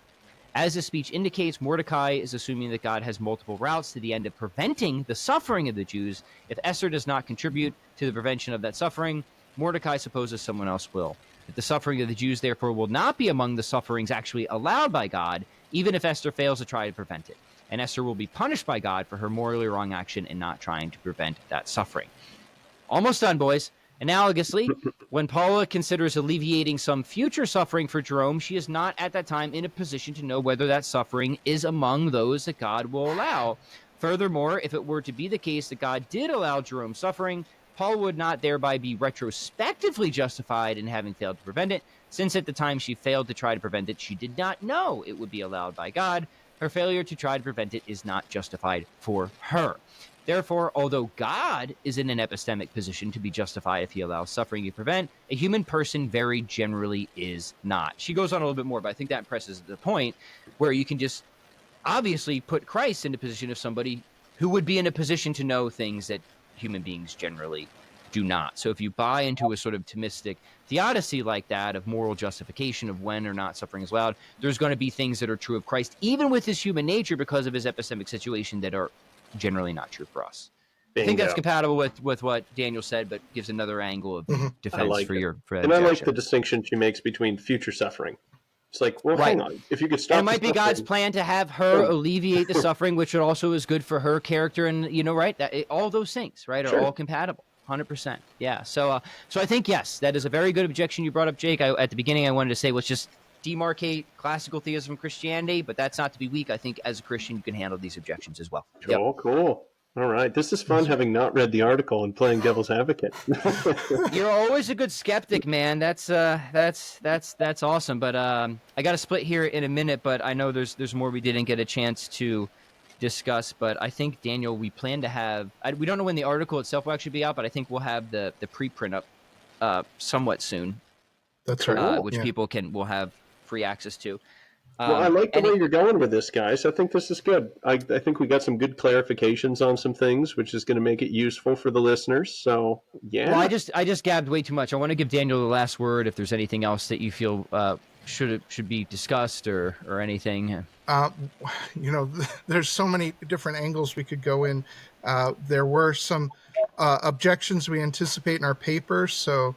Speaker 2: As the speech indicates, Mordecai is assuming that God has multiple routes to the end of preventing the suffering of the Jews. If Esther does not contribute to the prevention of that suffering, Mordecai supposes someone else will. That the suffering of the Jews, therefore, will not be among the sufferings actually allowed by God, even if Esther fails to try to prevent it. And Esther will be punished by God for her morally wrong action in not trying to prevent that suffering. Almost done, boys. Analogously, when Paula considers alleviating some future suffering for Jerome, she is not at that time in a position to know whether that suffering is among those that God will allow. Furthermore, if it were to be the case that God did allow Jerome suffering, Paula would not thereby be retrospectively justified in having failed to prevent it, since at the time she failed to try to prevent it, she did not know it would be allowed by God. Her failure to try to prevent it is not justified for her. Therefore, although God is in an epistemic position to be justified if he allows suffering to prevent, a human person very generally is not. She goes on a little bit more, but I think that presses the point where you can just obviously put Christ in a position of somebody who would be in a position to know things that human beings generally do not. So if you buy into a sort of Thomistic theodicy like that of moral justification of when or not suffering is allowed, there's going to be things that are true of Christ, even with his human nature because of his epistemic situation, that are generally not true for us.
Speaker 1: Bingo.
Speaker 2: I think that's compatible with what Daniel said, but gives another angle of defense
Speaker 1: like
Speaker 2: for
Speaker 1: it.
Speaker 2: your for that
Speaker 1: And
Speaker 2: objection.
Speaker 1: I like the distinction she makes between future suffering. It's like, well,
Speaker 2: Right.
Speaker 1: hang on. If you could stop,
Speaker 2: and it might be God's plan to have her alleviate the suffering, which also is good for her character, and right, all those things, right, are all compatible, 100%. Yeah. So I think yes, that is a very good objection you brought up, Jake. At the beginning, I wanted to say let's just demarcate classical theism from Christianity, but that's not to be weak. I think as a Christian, you can handle these objections as well.
Speaker 1: Cool. All right. This is fun having not read the article and playing devil's advocate.
Speaker 2: You're always a good skeptic, man. That's awesome. But I got to split here in a minute, but I know there's more we didn't get a chance to discuss. But I think, Daniel, we plan to have we don't know when the article itself will actually be out, but I think we'll have the preprint up somewhat soon.
Speaker 3: That's right.
Speaker 2: Which people will have free access to.
Speaker 1: Well, I like the way you're going with this, guys. I think this is good. I think we got some good clarifications on some things, which is going to make it useful for the listeners. So, yeah.
Speaker 2: Well, I just gabbed way too much. I want to give Daniel the last word. If there's anything else that you feel should be discussed or anything.
Speaker 3: There's so many different angles we could go in. There were some objections we anticipate in our paper, so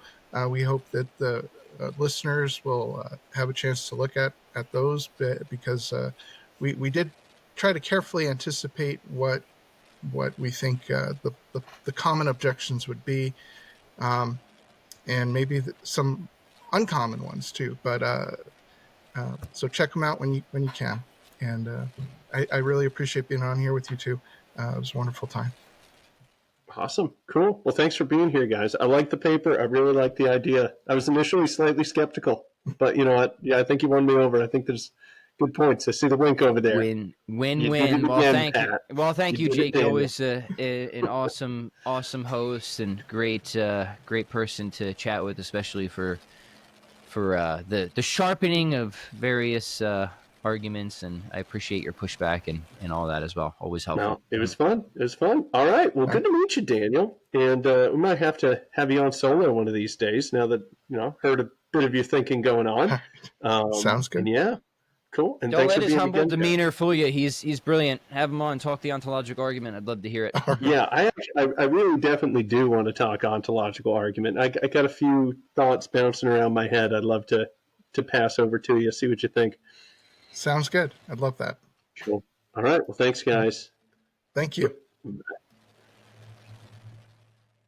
Speaker 3: we hope that the listeners will have a chance to look at those, because we did try to carefully anticipate what we think the common objections would be, and maybe some uncommon ones too. But so check them out when you can. And I really appreciate being on here with you too. It was a wonderful time.
Speaker 1: Awesome. Cool. Well, thanks for being here, guys. I like the paper. I really like the idea. I was initially slightly skeptical, but you know what? Yeah, I think you won me over. I think there's good points. I see the wink over there.
Speaker 2: Win.
Speaker 1: Well,
Speaker 2: thank you, Jake. You're always an awesome host and great person to chat with, especially for the sharpening of various arguments, and I appreciate your pushback and all that as well. Always helpful.
Speaker 1: No, it was fun. All right. Well, good to meet you, Daniel. And we might have to have you on solo one of these days. Now that heard a bit of your thinking going on.
Speaker 3: Sounds good.
Speaker 1: And yeah, cool. And
Speaker 2: don't
Speaker 1: thanks
Speaker 2: let
Speaker 1: for
Speaker 2: his
Speaker 1: being
Speaker 2: humble
Speaker 1: again,
Speaker 2: demeanor fool you. He's brilliant. Have him on, talk the ontological argument. I'd love to hear it.
Speaker 1: Yeah, I really definitely do want to talk ontological argument. I got a few thoughts bouncing around my head. I'd love to pass over to you. See what you think.
Speaker 3: Sounds good. I'd love that.
Speaker 1: Cool. All right. Well, thanks, guys.
Speaker 3: Thank you.
Speaker 1: Bye.